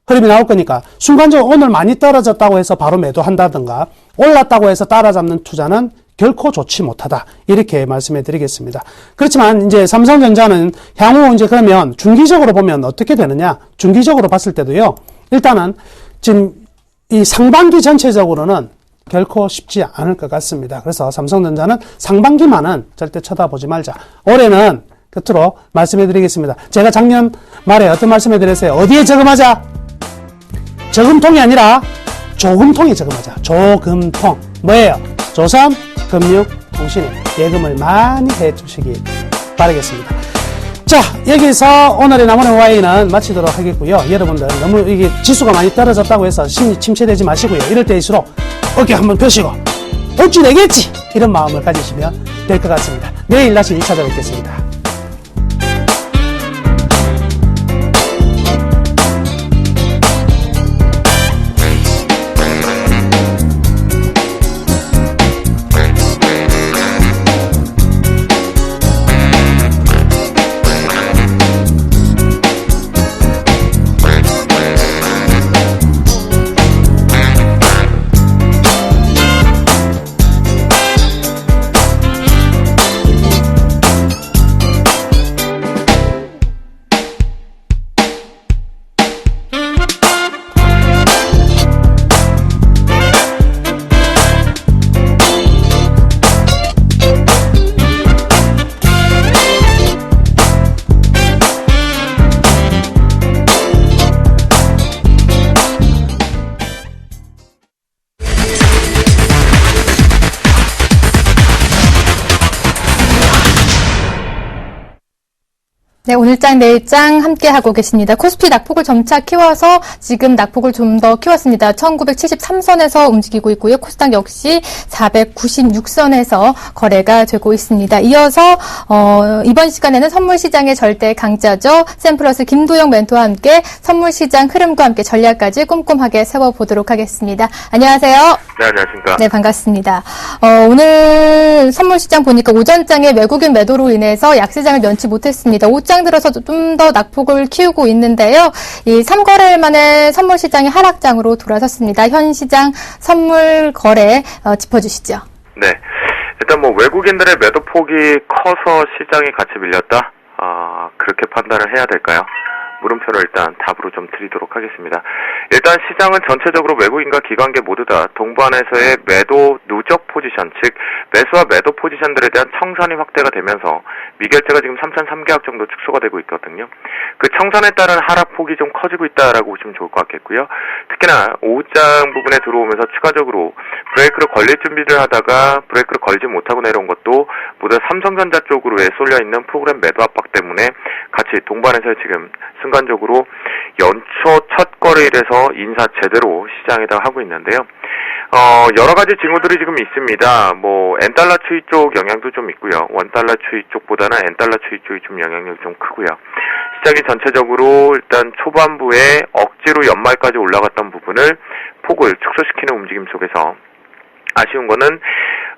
흐름이 나올 거니까 순간적으로 오늘 많이 떨어졌다고 해서 바로 매도한다든가 올랐다고 해서 따라잡는 투자는 결코 좋지 못하다. 이렇게 말씀해 드리겠습니다. 그렇지만 이제 삼성전자는 향후 이제 그러면 중기적으로 보면 어떻게 되느냐? 중기적으로 봤을 때도요. 일단은 지금 이 상반기 전체적으로는 결코 쉽지 않을 것 같습니다. 그래서 삼성전자는 상반기만은 절대 쳐다보지 말자. 올해는 끝으로 말씀해 드리겠습니다. 제가 작년 말에 어떤 말씀해 드렸어요? 어디에 저금하자? 저금통이 아니라 조금통에 저금하자. 조금통. 뭐예요? 조선금융통신에 예금을 많이 해 주시기 바라겠습니다. 자, 여기서 오늘의 나무의 와인은 마치도록 하겠고요. 여러분들 너무 이게 지수가 많이 떨어졌다고 해서 심리 침체되지 마시고요. 이럴 때일수록 어깨 한번 펴시고 어찌 되겠지 이런 마음을 가지시면 될 것 같습니다. 내일 다시 찾아뵙겠습니다. 네, 오늘장 내일장 함께하고 계십니다. 코스피 낙폭을 점차 키워서 지금 낙폭을 좀 더 키웠습니다. 1973선에서 움직이고 있고요. 코스닥 역시 496선에서 거래가 되고 있습니다. 이어서 이번 시간에는 선물시장의 절대 강자죠. 샘플러스 김도영 멘토와 함께 선물시장 흐름과 함께 전략까지 꼼꼼하게 세워보도록 하겠습니다. 안녕하세요. 네, 안녕하십니까. 네, 반갑습니다. 오늘 선물시장 보니까 오전장에 외국인 매도로 인해서 약세장을 면치 못했습니다. 오장 들어서 좀 더 낙폭을 키우고 있는데요. 이 3거래일 만에 선물시장이 하락장으로 돌아섰습니다. 현 시장 선물 거래 짚어주시죠. 네. 일단 뭐 외국인들의 매도 폭이 커서 시장이 같이 밀렸다? 그렇게 판단을 해야 될까요? 물음표를 일단 답으로 좀 드리도록 하겠습니다. 일단 시장은 전체적으로 외국인과 기관계 모두 다 동반에서의 매도 누적 포지션, 즉 매수와 매도 포지션들에 대한 청산이 확대가 되면서 미결제가 지금 3,300억 정도 축소가 되고 있거든요. 그 청산에 따른 하락폭이 좀 커지고 있다라고 보시면 좋을 것 같겠고요. 특히나 오후장 부분에 들어오면서 추가적으로 브레이크를 걸릴 준비를 하다가 브레이크를 걸지 못하고 내려온 것도 모두 삼성전자 쪽으로 쏠려 있는 프로그램 매도 압박 때문에 같이 동반해서 지금 순간적으로 연초 첫 거래일에서 인사 제대로 시장에다 하고 있는데요. 여러 가지 징후들이 지금 있습니다. 뭐 엔달러 추이 쪽 영향도 좀 있고요. 원달러 추이 쪽보다는 엔달러 추이 쪽이 좀 영향력이 좀 크고요. 시장이 전체적으로 일단 초반부에 억지로 연말까지 올라갔던 부분을 폭을 축소시키는 움직임 속에서 아쉬운 거는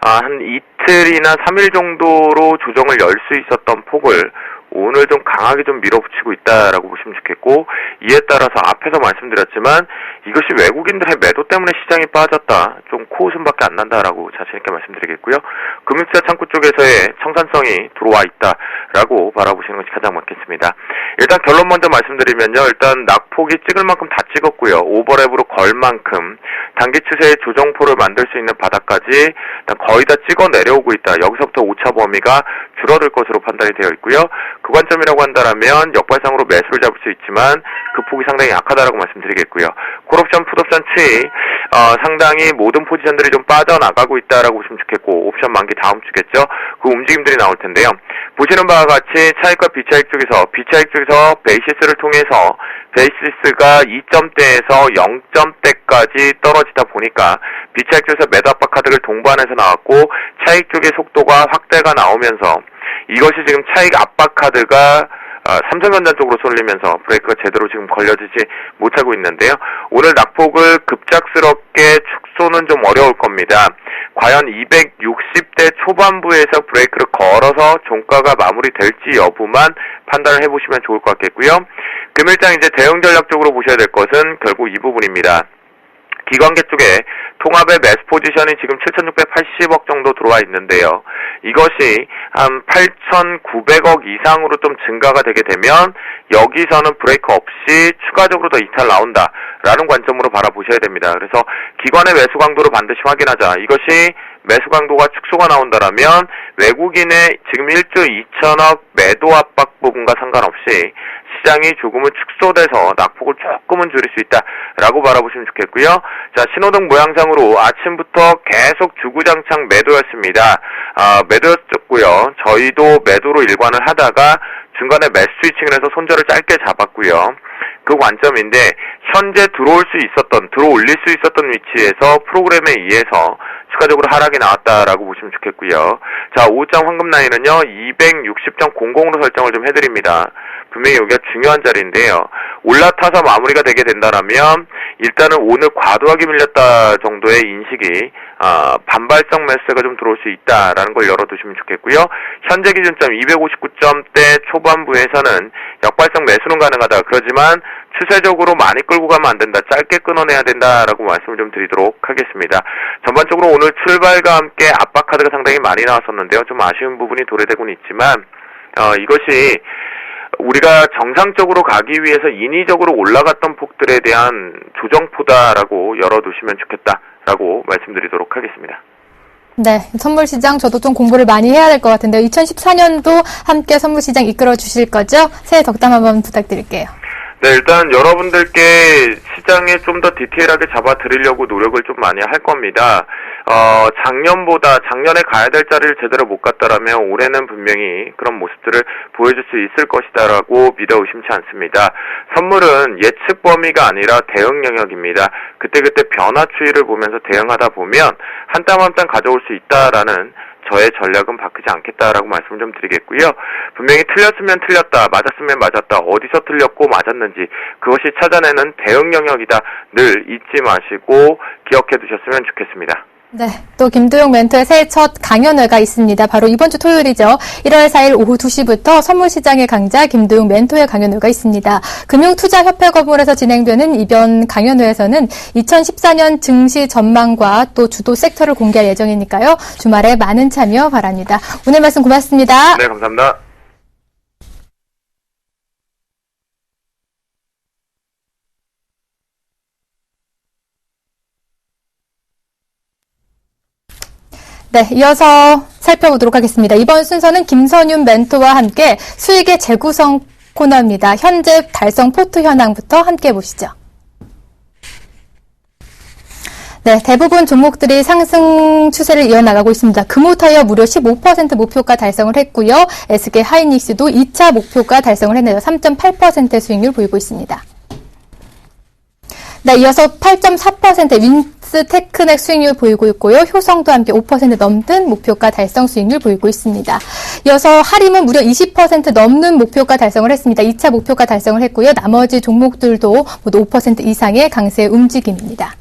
한 이틀이나 3일 정도로 조정을 열 수 있었던 폭을 오늘 좀 강하게 좀 밀어붙이고 있다라고 보시면 좋겠고, 이에 따라서 앞에서 말씀드렸지만 이것이 외국인들의 매도 때문에 시장이 빠졌다, 좀 코웃음밖에 안 난다라고 자신있게 말씀드리겠고요. 금융투자 창구 쪽에서의 청산성이 들어와 있다라고 바라보시는 것이 가장 맞겠습니다. 일단 결론 먼저 말씀드리면요, 일단 낙폭이 찍을 만큼 다 찍었고요. 오버랩으로 걸 만큼 단기 추세의 조정포를 만들 수 있는 바닥까지 일단 거의 다 찍어 내려오고 있다. 여기서부터 오차 범위가 줄어들 것으로 판단이 되어 있고요. 그 관점이라고 한다면 역발상으로 매수를 잡을 수 있지만 그 폭이 상당히 약하다라고 말씀드리겠고요. 콜옵션, 풋옵션 추이 상당히 모든 포지션들이 좀 빠져나가고 있다라고 보시면 좋겠고, 옵션 만기 다음 주겠죠. 그 움직임들이 나올 텐데요. 보시는 바와 같이 차익과 비차익 쪽에서 베이시스를 통해서 베이시스가 2점대에서 0점대까지 떨어지다 보니까 비차익 쪽에서 매도 압박 카드를 동반해서 나왔고, 차익 쪽의 속도가 확대가 나오면서 이것이 지금 차익 압박 카드가 삼성전자 쪽으로 쏠리면서 브레이크가 제대로 지금 걸려지지 못하고 있는데요. 오늘 낙폭을 급작스럽게 축소는 좀 어려울 겁니다. 과연 260대 초반부에서 브레이크를 걸어서 종가가 마무리될지 여부만 판단을 해보시면 좋을 것 같겠고요. 금일장 이제 대응 전략적으로 보셔야 될 것은 결국 이 부분입니다. 기관계 쪽에 통합의 매수 포지션이 지금 7,680억 정도 들어와 있는데요. 이것이 한 8,900억 이상으로 좀 증가가 되게 되면 여기서는 브레이크 없이 추가적으로 더 이탈 나온다라는 관점으로 바라보셔야 됩니다. 그래서 기관의 매수 강도를 반드시 확인하자. 이것이 매수 강도가 축소가 나온다라면 외국인의 지금 1조 2천억 매도 압박 부분과 상관없이 시장이 조금은 축소돼서 낙폭을 조금은 줄일 수 있다라고 바라보시면 좋겠고요. 자, 신호등 모양상으로 아침부터 계속 주구장창 매도였습니다. 매도였고요. 저희도 매도로 일관을 하다가 중간에 매수 스위칭을 해서 손절을 짧게 잡았고요. 그 관점인데 현재 들어올릴 수 있었던 위치에서 프로그램에 의해서 추가적으로 하락이 나왔다라고 보시면 좋겠고요. 자, 5장 황금 라인은요 260.00으로 설정을 좀 해드립니다. 분명히 여기가 중요한 자리인데요. 올라타서 마무리가 되게 된다라면 일단은 오늘 과도하게 밀렸다 정도의 인식이 반발성 매수가 좀 들어올 수 있다라는 걸 열어두시면 좋겠고요. 현재 기준점 259점대 초반부에서는 역발성 매수는 가능하다. 그렇지만 추세적으로 많이 끌고 가면 안 된다. 짧게 끊어내야 된다라고 말씀을 좀 드리도록 하겠습니다. 전반적으로 오늘 출발과 함께 압박 카드가 상당히 많이 나왔었는데요. 좀 아쉬운 부분이 도래되고는 있지만 이것이 우리가 정상적으로 가기 위해서 인위적으로 올라갔던 폭들에 대한 조정포다라고 열어두시면 좋겠다라고 말씀드리도록 하겠습니다. 네, 선물시장 저도 좀 공부를 많이 해야 될 것 같은데요. 2014년도 함께 선물시장 이끌어 주실 거죠? 새해 덕담 한번 부탁드릴게요. 네, 일단 여러분들께 시장에 좀 더 디테일하게 잡아드리려고 노력을 좀 많이 할 겁니다. 작년에 가야 될 자리를 제대로 못 갔다라면 올해는 분명히 그런 모습들을 보여줄 수 있을 것이다라고 믿어 의심치 않습니다. 선물은 예측 범위가 아니라 대응 영역입니다. 그때그때 변화 추이를 보면서 대응하다 보면 한 땀 한 땀 가져올 수 있다라는 저의 전략은 바뀌지 않겠다라고 말씀을 좀 드리겠고요. 분명히 틀렸으면 틀렸다, 맞았으면 맞았다, 어디서 틀렸고 맞았는지 그것이 찾아내는 대응 영역이다. 늘 잊지 마시고 기억해 두셨으면 좋겠습니다. 네, 또 김도영 멘토의 새해 첫 강연회가 있습니다. 바로 이번 주 토요일이죠. 1월 4일 오후 2시부터 선물시장의 강자 김도영 멘토의 강연회가 있습니다. 금융투자협회 건물에서 진행되는 이번 강연회에서는 2014년 증시 전망과 또 주도 섹터를 공개할 예정이니까요. 주말에 많은 참여 바랍니다. 오늘 말씀 고맙습니다. 네, 감사합니다. 네, 이어서 살펴보도록 하겠습니다. 이번 순서는 김선윤 멘토와 함께 수익의 재구성 코너입니다. 현재 달성 포트 현황부터 함께 보시죠. 네, 대부분 종목들이 상승 추세를 이어나가고 있습니다. 금호타이어 무려 15% 목표가 달성을 했고요. SK 하이닉스도 2차 목표가 달성을 했네요. 3.8%의 수익률 보이고 있습니다. 네, 이어서 8.4% 윈스 테크넥 수익률 보이고 있고요. 효성도 함께 5% 넘는 목표가 달성 수익률 보이고 있습니다. 이어서 하림은 무려 20% 넘는 목표가 달성을 했습니다. 2차 목표가 달성을 했고요. 나머지 종목들도 모두 5% 이상의 강세 움직임입니다.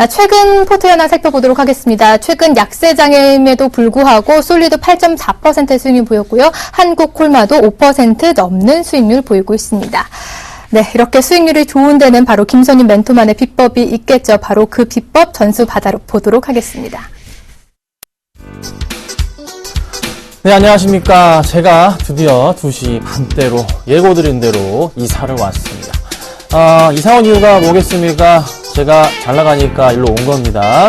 최근 포트 현황 살펴보도록 하겠습니다. 최근 약세장임에도 불구하고 솔리드 8.4% 수익률 보였고요. 한국콜마도 5% 넘는 수익률 보이고 있습니다. 네, 이렇게 수익률이 좋은 데는 바로 김선윤 멘토만의 비법이 있겠죠. 바로 그 비법 전수 받아보도록 하겠습니다. 네, 안녕하십니까. 제가 드디어 2시 반대로 예고드린 대로 이사를 왔습니다. 이사 온 이유가 뭐겠습니까? 제가 잘 나가니까 일로 온 겁니다.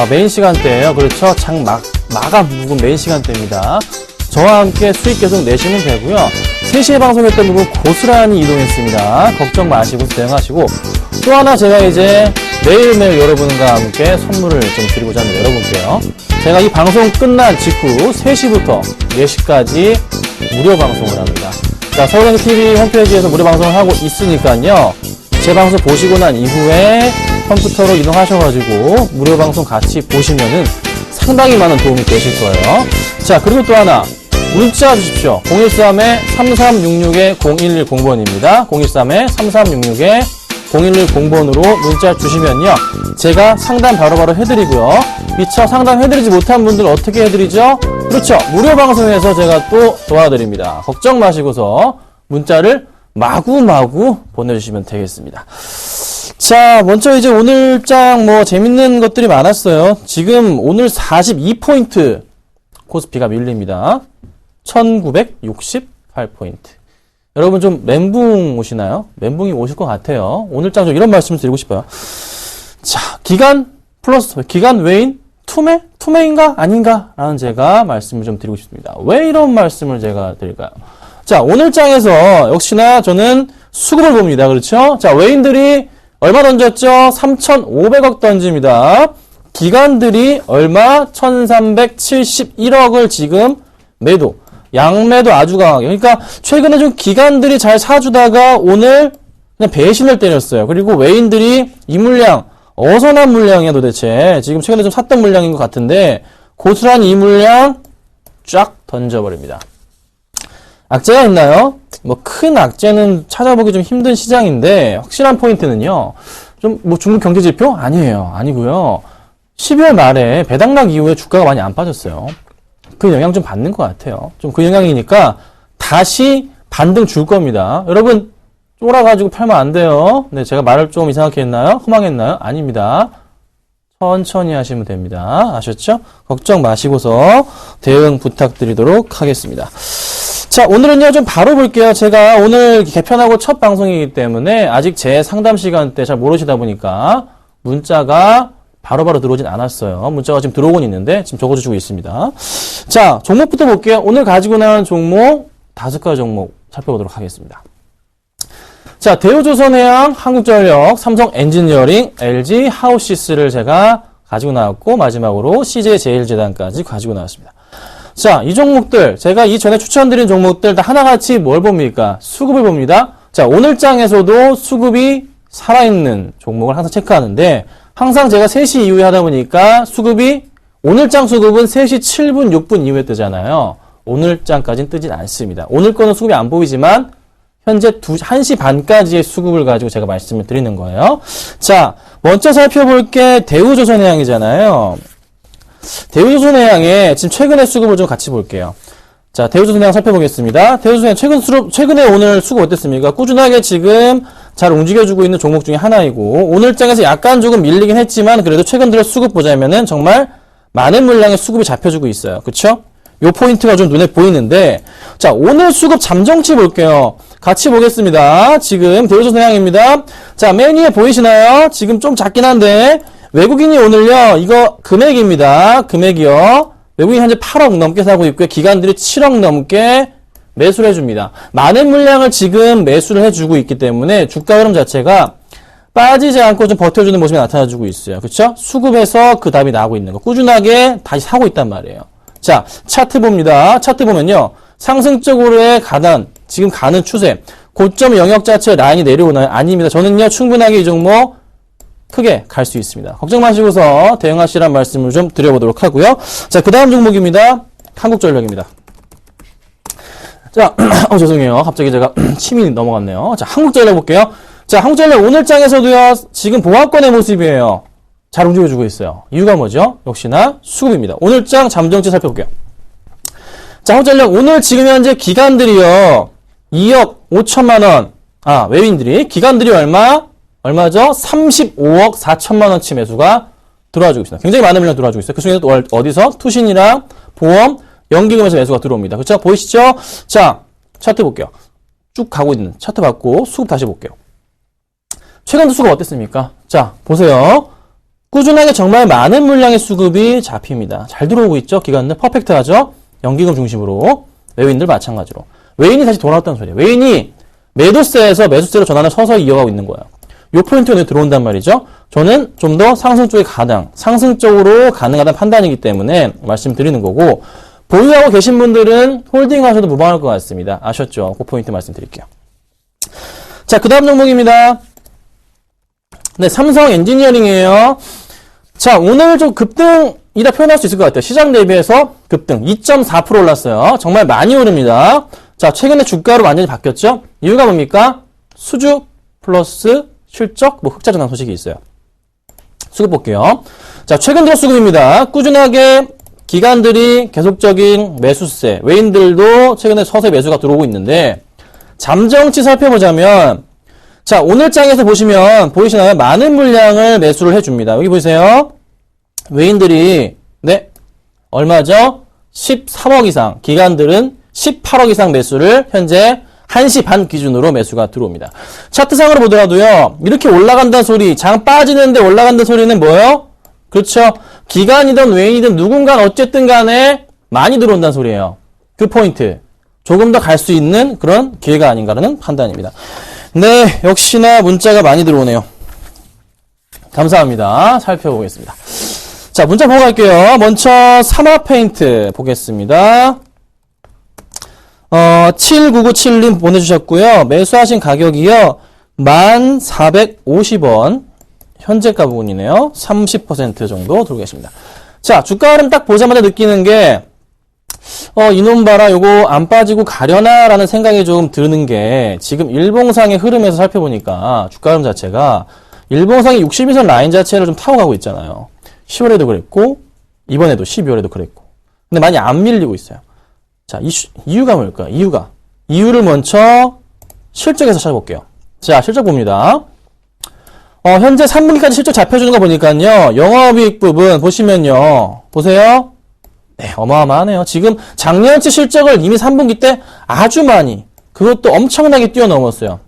메인 시간대예요. 그렇죠. 마감 부분 메인 시간대입니다. 저와 함께 수익 계속 내시면 되고요. 3시에 방송했던 부분 고스란히 이동했습니다. 걱정 마시고 대응하시고, 또 하나 제가 이제 매일매일 여러분과 함께 선물을 좀 드리고자 합니다. 열어볼게요. 제가 이 방송 끝난 직후 3시부터 4시까지 무료 방송을 합니다. 자, 서울행TV 홈페이지에서 무료 방송을 하고 있으니까요. 제 방송 보시고 난 이후에 컴퓨터로 이동하셔가지고 무료 방송 같이 보시면은 상당히 많은 도움이 되실 거예요. 자, 그리고 또 하나. 문자 주십시오. 013-3366-0110번입니다. 013-3366-0110번으로 문자 주시면요. 제가 상담 바로바로 해드리고요. 미처 상담해드리지 못한 분들 어떻게 해드리죠? 그렇죠. 무료 방송에서 제가 또 도와드립니다. 걱정 마시고서 문자를 마구마구 보내주시면 되겠습니다. 자, 먼저 이제 오늘 장 재밌는 것들이 많았어요. 지금 오늘 42포인트 코스피가 밀립니다. 1968포인트. 여러분 좀 멘붕 오시나요? 멘붕이 오실 것 같아요. 오늘 장 좀 이런 말씀을 드리고 싶어요. 자, 기간 플러스, 기간 외인? 투매인가? 아닌가? 라는 제가 말씀을 좀 드리고 싶습니다. 왜 이런 말씀을 제가 드릴까요? 자, 오늘 장에서 역시나 저는 수급을 봅니다. 그렇죠? 자, 외인들이 얼마 던졌죠? 3,500억 던집니다. 기관들이 얼마? 1,371억을 지금 매도. 양매도 아주 강하게. 그러니까 최근에 좀 기관들이 잘 사주다가 오늘 그냥 배신을 때렸어요. 그리고 외인들이 이 물량, 어디서 난 물량이야 도대체. 지금 최근에 좀 샀던 물량인 것 같은데 고스란히 이 물량 쫙 던져버립니다. 악재가 있나요? 큰 악재는 찾아보기 좀 힘든 시장인데 확실한 포인트는요. 좀 중국 경제지표? 아니에요. 아니고요. 12월 말에 배당락 이후에 주가가 많이 안 빠졌어요. 그 영향 좀 받는 것 같아요. 좀 그 영향이니까 다시 반등 줄 겁니다. 여러분 쫄아가지고 팔면 안 돼요. 네, 제가 말을 좀 이상하게 했나요? 허망했나요? 아닙니다. 천천히 하시면 됩니다. 아셨죠? 걱정 마시고서 대응 부탁드리도록 하겠습니다. 자, 오늘은요, 좀 바로 볼게요. 제가 오늘 개편하고 첫 방송이기 때문에 아직 제 상담 시간대 잘 모르시다 보니까 문자가 바로바로 들어오진 않았어요. 문자가 지금 들어오곤 있는데 지금 적어주시고 있습니다. 자, 종목부터 볼게요. 오늘 가지고 나온 종목 5가지 종목 살펴보도록 하겠습니다. 자, 대우조선해양, 한국전력, 삼성엔지니어링, LG 하우시스를 제가 가지고 나왔고 마지막으로 CJ제일제당까지 가지고 나왔습니다. 자, 이 종목들 제가 이전에 추천드린 종목들 다 하나같이 뭘 봅니까? 수급을 봅니다. 자, 오늘 장에서도 수급이 살아있는 종목을 항상 체크하는데 항상 제가 3시 이후에 하다 보니까 수급이 오늘 장 수급은 3시 7분, 6분 이후에 뜨잖아요. 오늘 장까지는 뜨진 않습니다. 오늘 거는 수급이 안 보이지만 현재 1시 반까지의 수급을 가지고 제가 말씀을 드리는 거예요. 자, 먼저 살펴볼 게 대우조선해양이잖아요. 대우조선해양의 지금 최근의 수급을 좀 같이 볼게요. 자, 대우조선해양 살펴보겠습니다. 대우조선해양 최근에 오늘 수급 어땠습니까? 꾸준하게 지금 잘 움직여주고 있는 종목 중에 하나이고 오늘 장에서 약간 조금 밀리긴 했지만 그래도 최근 들어 수급 보자면은 정말 많은 물량의 수급이 잡혀주고 있어요. 그쵸? 요 포인트가 좀 눈에 보이는데 자, 오늘 수급 잠정치 볼게요. 같이 보겠습니다. 지금 대우조선해양입니다. 자, 맨 위에 보이시나요? 지금 좀 작긴 한데 외국인이 오늘요, 이거 금액입니다. 금액이요. 외국인 현재 8억 넘게 사고 있고요. 기관들이 7억 넘게 매수를 해줍니다. 많은 물량을 지금 매수를 해주고 있기 때문에 주가 흐름 자체가 빠지지 않고 좀 버텨주는 모습이 나타나주고 있어요. 그쵸? 수급에서 그 답이 나오고 있는 거. 꾸준하게 다시 사고 있단 말이에요. 자, 차트 봅니다. 차트 보면요. 상승적으로의 지금 가는 추세. 고점 영역 자체 라인이 내려오나요? 아닙니다. 저는요, 충분하게 이 종목 크게 갈 수 있습니다. 걱정 마시고서 대응하시란 말씀을 좀 드려보도록 하고요. 자, 그 다음 종목입니다. 한국전력입니다. 자, 죄송해요. 갑자기 제가 침이 넘어갔네요. 자, 한국전력 볼게요. 자, 한국전력 오늘 장에서도요, 지금 보합권의 모습이에요. 잘 움직여주고 있어요. 이유가 뭐죠? 역시나 수급입니다. 오늘 장 잠정치 살펴볼게요. 자, 한국전력 오늘 지금 현재 기관들이요, 2억 5천만 원. 외인들이, 기관들이 얼마죠? 35억 4천만 원치 매수가 들어와주고 있습니다. 굉장히 많은 물량 들어와주고 있어요. 그 중에서 또 어디서? 투신이랑 보험, 연기금에서 매수가 들어옵니다. 그렇죠? 보이시죠? 자, 차트 볼게요. 쭉 가고 있는 차트 받고 수급 다시 볼게요. 최근 수급 어땠습니까? 자, 보세요. 꾸준하게 정말 많은 물량의 수급이 잡힙니다. 잘 들어오고 있죠? 기관들 퍼펙트하죠? 연기금 중심으로. 외인들 마찬가지로. 외인이 다시 돌아왔다는 소리예요. 외인이 매도세에서 매수세로 전환을 서서히 이어가고 있는 거예요. 요 포인트 눈에 들어온단 말이죠. 저는 좀 더 상승 쪽에 상승적으로 가능하다는 판단이기 때문에 말씀드리는 거고, 보유하고 계신 분들은 홀딩 하셔도 무방할 것 같습니다. 아셨죠? 그 포인트 말씀드릴게요. 자, 그 다음 종목입니다. 네, 삼성 엔지니어링이에요. 자, 오늘 좀 급등이라 표현할 수 있을 것 같아요. 시장 대비해서 급등 2.4% 올랐어요. 정말 많이 오릅니다. 자, 최근에 주가로 완전히 바뀌었죠? 이유가 뭡니까? 수주 플러스 실적, 흑자 전환 소식이 있어요. 수급 볼게요. 자, 최근 들어 수급입니다. 꾸준하게 기관들이 계속적인 매수세, 외인들도 최근에 서서히 매수가 들어오고 있는데, 잠정치 살펴보자면, 자, 오늘 장에서 보시면, 보이시나요? 많은 물량을 매수를 해줍니다. 여기 보세요. 외인들이, 네, 얼마죠? 13억 이상, 기관들은 18억 이상 매수를 현재 1시 반 기준으로 매수가 들어옵니다. 차트상으로 보더라도요, 이렇게 올라간다는 소리, 장 빠지는데 올라간다는 소리는 뭐예요? 그렇죠. 기관이든 외인이든 누군가 어쨌든 간에 많이 들어온다는 소리예요. 그 포인트. 조금 더 갈 수 있는 그런 기회가 아닌가라는 판단입니다. 네, 역시나 문자가 많이 들어오네요. 감사합니다. 살펴보겠습니다. 자, 문자 보고 갈게요. 먼저 삼화페인트 보겠습니다. 7997님 보내주셨고요. 매수하신 가격이요. 1450원. 현재가 부분이네요. 30% 정도 들고 계십니다. 자, 주가 흐름 딱 보자마자 느끼는 게, 이놈 봐라, 요거 안 빠지고 가려나? 라는 생각이 좀 드는 게, 지금 일봉상의 흐름에서 살펴보니까, 주가 흐름 자체가, 일봉상의 62선 라인 자체를 좀 타고 가고 있잖아요. 10월에도 그랬고, 이번에도 12월에도 그랬고. 근데 많이 안 밀리고 있어요. 자, 이유가 뭘까요? 이유를 먼저 실적에서 찾아볼게요. 자, 실적 봅니다. 현재 3분기까지 실적 잡혀주는 거 보니까요, 영업이익 부분 보시면요, 보세요. 네, 어마어마하네요. 지금 작년치 실적을 이미 3분기 때 아주 많이, 그것도 엄청나게 뛰어넘었어요.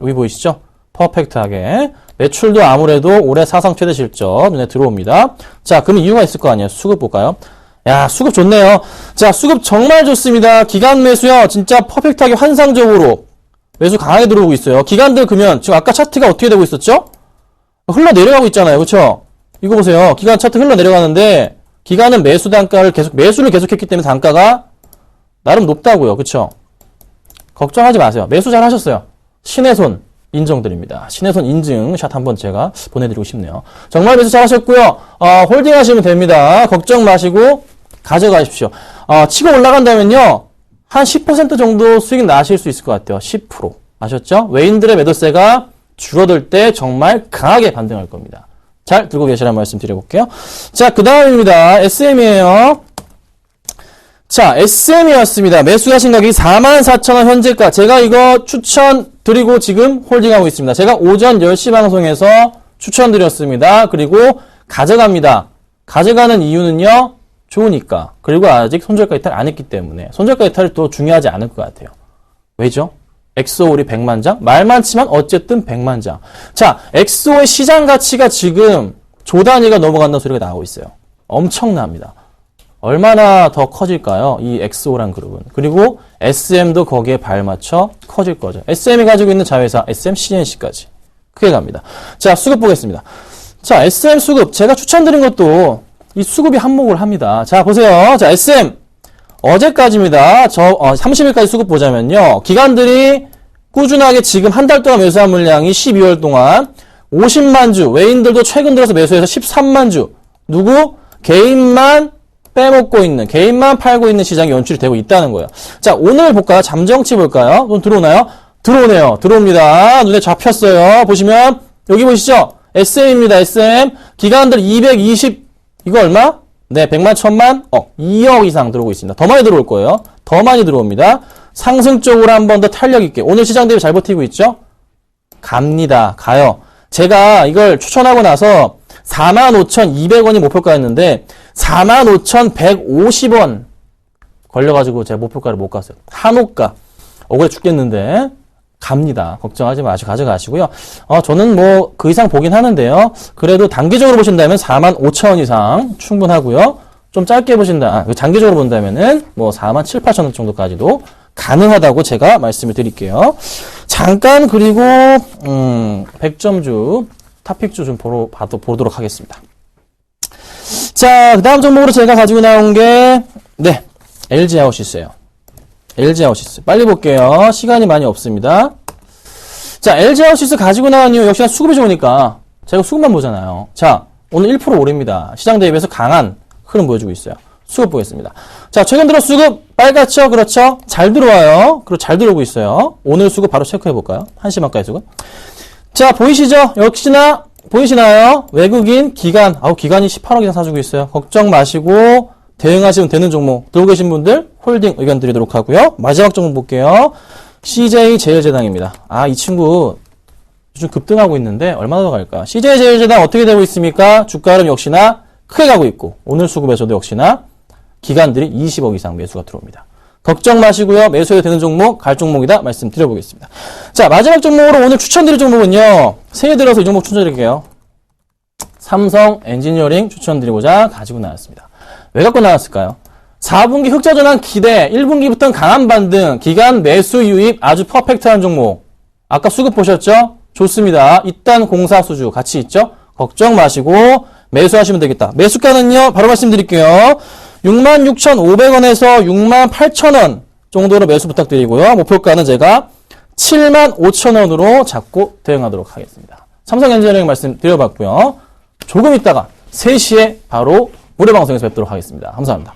여기 보이시죠? 퍼펙트하게. 매출도 아무래도 올해 사상 최대 실적 눈에 들어옵니다. 자, 그럼 이유가 있을 거 아니에요? 수급 볼까요? 야, 수급 좋네요. 자, 수급 정말 좋습니다. 기간 매수요, 진짜 퍼펙트하게 환상적으로 매수 강하게 들어오고 있어요. 기간들 그러면 지금 아까 차트가 어떻게 되고 있었죠? 흘러내려가고 있잖아요. 그쵸? 이거 보세요. 기간 차트 흘러내려가는데, 기간은 매수 단가를 매수를 계속했기 때문에 단가가 나름 높다고요. 그쵸? 걱정하지 마세요. 매수 잘 하셨어요. 신의 손 인정드립니다. 신의 손 인증샷 한번 제가 보내드리고 싶네요. 정말 매수 잘 하셨고요. 홀딩 하시면 됩니다. 걱정 마시고 가져가십시오. 치고 올라간다면요, 한 10% 정도 수익 나실 수 있을 것 같아요. 10%. 아셨죠? 외인들의 매도세가 줄어들 때 정말 강하게 반등할 겁니다. 잘 들고 계시라는 말씀 드려볼게요. 자, 그 다음입니다. SM이에요. 자, SM이었습니다. 매수하신 가격이 44,000원 현재가. 제가 이거 추천드리고 지금 홀딩하고 있습니다. 제가 오전 10시 방송에서 추천드렸습니다. 그리고 가져갑니다. 가져가는 이유는요, 좋으니까. 그리고 아직 손절가 이탈 안 했기 때문에. 손절가 이탈이 또 중요하지 않을 것 같아요. 왜죠? 엑소홀이 100만 장? 말 많지만 어쨌든 100만 장. 자, 엑소의 시장 가치가 지금 조 단위가 넘어간다는 소리가 나오고 있어요. 엄청납니다. 얼마나 더 커질까요? 이 엑소란 그룹은. 그리고 SM도 거기에 발맞춰 커질 거죠. SM이 가지고 있는 자회사 SM CNC까지 크게 갑니다. 자, 수급 보겠습니다. 자, SM 수급 제가 추천드린 것도 이 수급이 한몫을 합니다. 자, 보세요. 자, SM 어제까지입니다. 30일까지 수급 보자면요, 기관들이 꾸준하게 지금 한 달 동안 매수한 물량이 12월 동안 50만 주, 외인들도 최근 들어서 매수해서 13만 주, 누구? 개인만 빼먹고 있는, 개인만 팔고 있는 시장이 연출이 되고 있다는 거예요. 자, 오늘 볼까요? 잠정치 볼까요? 좀 들어오나요? 들어오네요. 들어옵니다. 눈에 잡혔어요. 보시면, 여기 보시죠? SM입니다. SM. 기관들 220, 이거 얼마? 네, 100만, 1000만, 2억 이상 들어오고 있습니다. 더 많이 들어올 거예요. 더 많이 들어옵니다. 상승 쪽으로 한 번 더 탄력 있게. 오늘 시장 대비 잘 버티고 있죠? 갑니다. 가요. 제가 이걸 추천하고 나서 45,200원이 목표가였는데 45,150원 걸려가지고 제가 목표가를 못 갔어요. 한호가. 억울해 죽겠는데 갑니다. 걱정하지 마시고 가져가시고요. 저는 뭐 그 이상 보긴 하는데요. 그래도 단기적으로 보신다면 45,000원 이상 충분하고요. 좀 짧게 보신다, 장기적으로 본다면은 뭐 47,800원 정도까지도 가능하다고 제가 말씀을 드릴게요. 잠깐 그리고 100점주 탑픽주 좀 보도록 하겠습니다. 자, 그 다음 종목으로 제가 가지고 나온 게 LG 하우시스예요. LG 하우시스 빨리 볼게요. 시간이 많이 없습니다. 자, LG 하우시스 가지고 나온 이유 역시나 수급이 좋으니까 제가 수급만 보잖아요. 자, 오늘 1% 오릅니다. 시장 대비해서 강한 흐름 보여주고 있어요. 수급 보겠습니다. 자, 최근 들어 수급 빨갛죠? 그렇죠? 잘 들어와요. 그리고 잘 들어오고 있어요. 오늘 수급 바로 체크해 볼까요? 한시만가의 수급. 자, 보이시죠? 역시나 보이시나요? 외국인 기관, 기관이 18억 이상 사주고 있어요. 걱정 마시고 대응하시면 되는 종목 들고 계신 분들 홀딩 의견 드리도록 하고요. 마지막 종목 볼게요. CJ제일제당입니다. 이 친구 요즘 급등하고 있는데 얼마나 더 갈까? CJ제일제당 어떻게 되고 있습니까? 주가 흐름 역시나 크게 가고 있고 오늘 수급에서도 역시나 기관들이 20억 이상 매수가 들어옵니다. 걱정 마시고요. 매수해도 되는 종목, 갈 종목이다 말씀드려보겠습니다. 자, 마지막 종목으로 오늘 추천드릴 종목은요. 새해 들어서 이 종목 추천드릴게요. 삼성 엔지니어링 추천드리고자 가지고 나왔습니다. 왜 갖고 나왔을까요? 4분기 흑자 전환 기대, 1분기부터는 강한 반등, 기간 매수 유입 아주 퍼펙트한 종목. 아까 수급 보셨죠? 좋습니다. 일단 공사 수주 같이 있죠? 걱정 마시고 매수하시면 되겠다. 매수가는요, 바로 말씀드릴게요. 66,500원에서 68,000원 정도로 매수 부탁드리고요. 목표가는 제가 75,000원으로 잡고 대응하도록 하겠습니다. 삼성 엔지니어링 말씀드려봤고요. 조금 있다가 3시에 바로 무료 방송에서 뵙도록 하겠습니다. 감사합니다.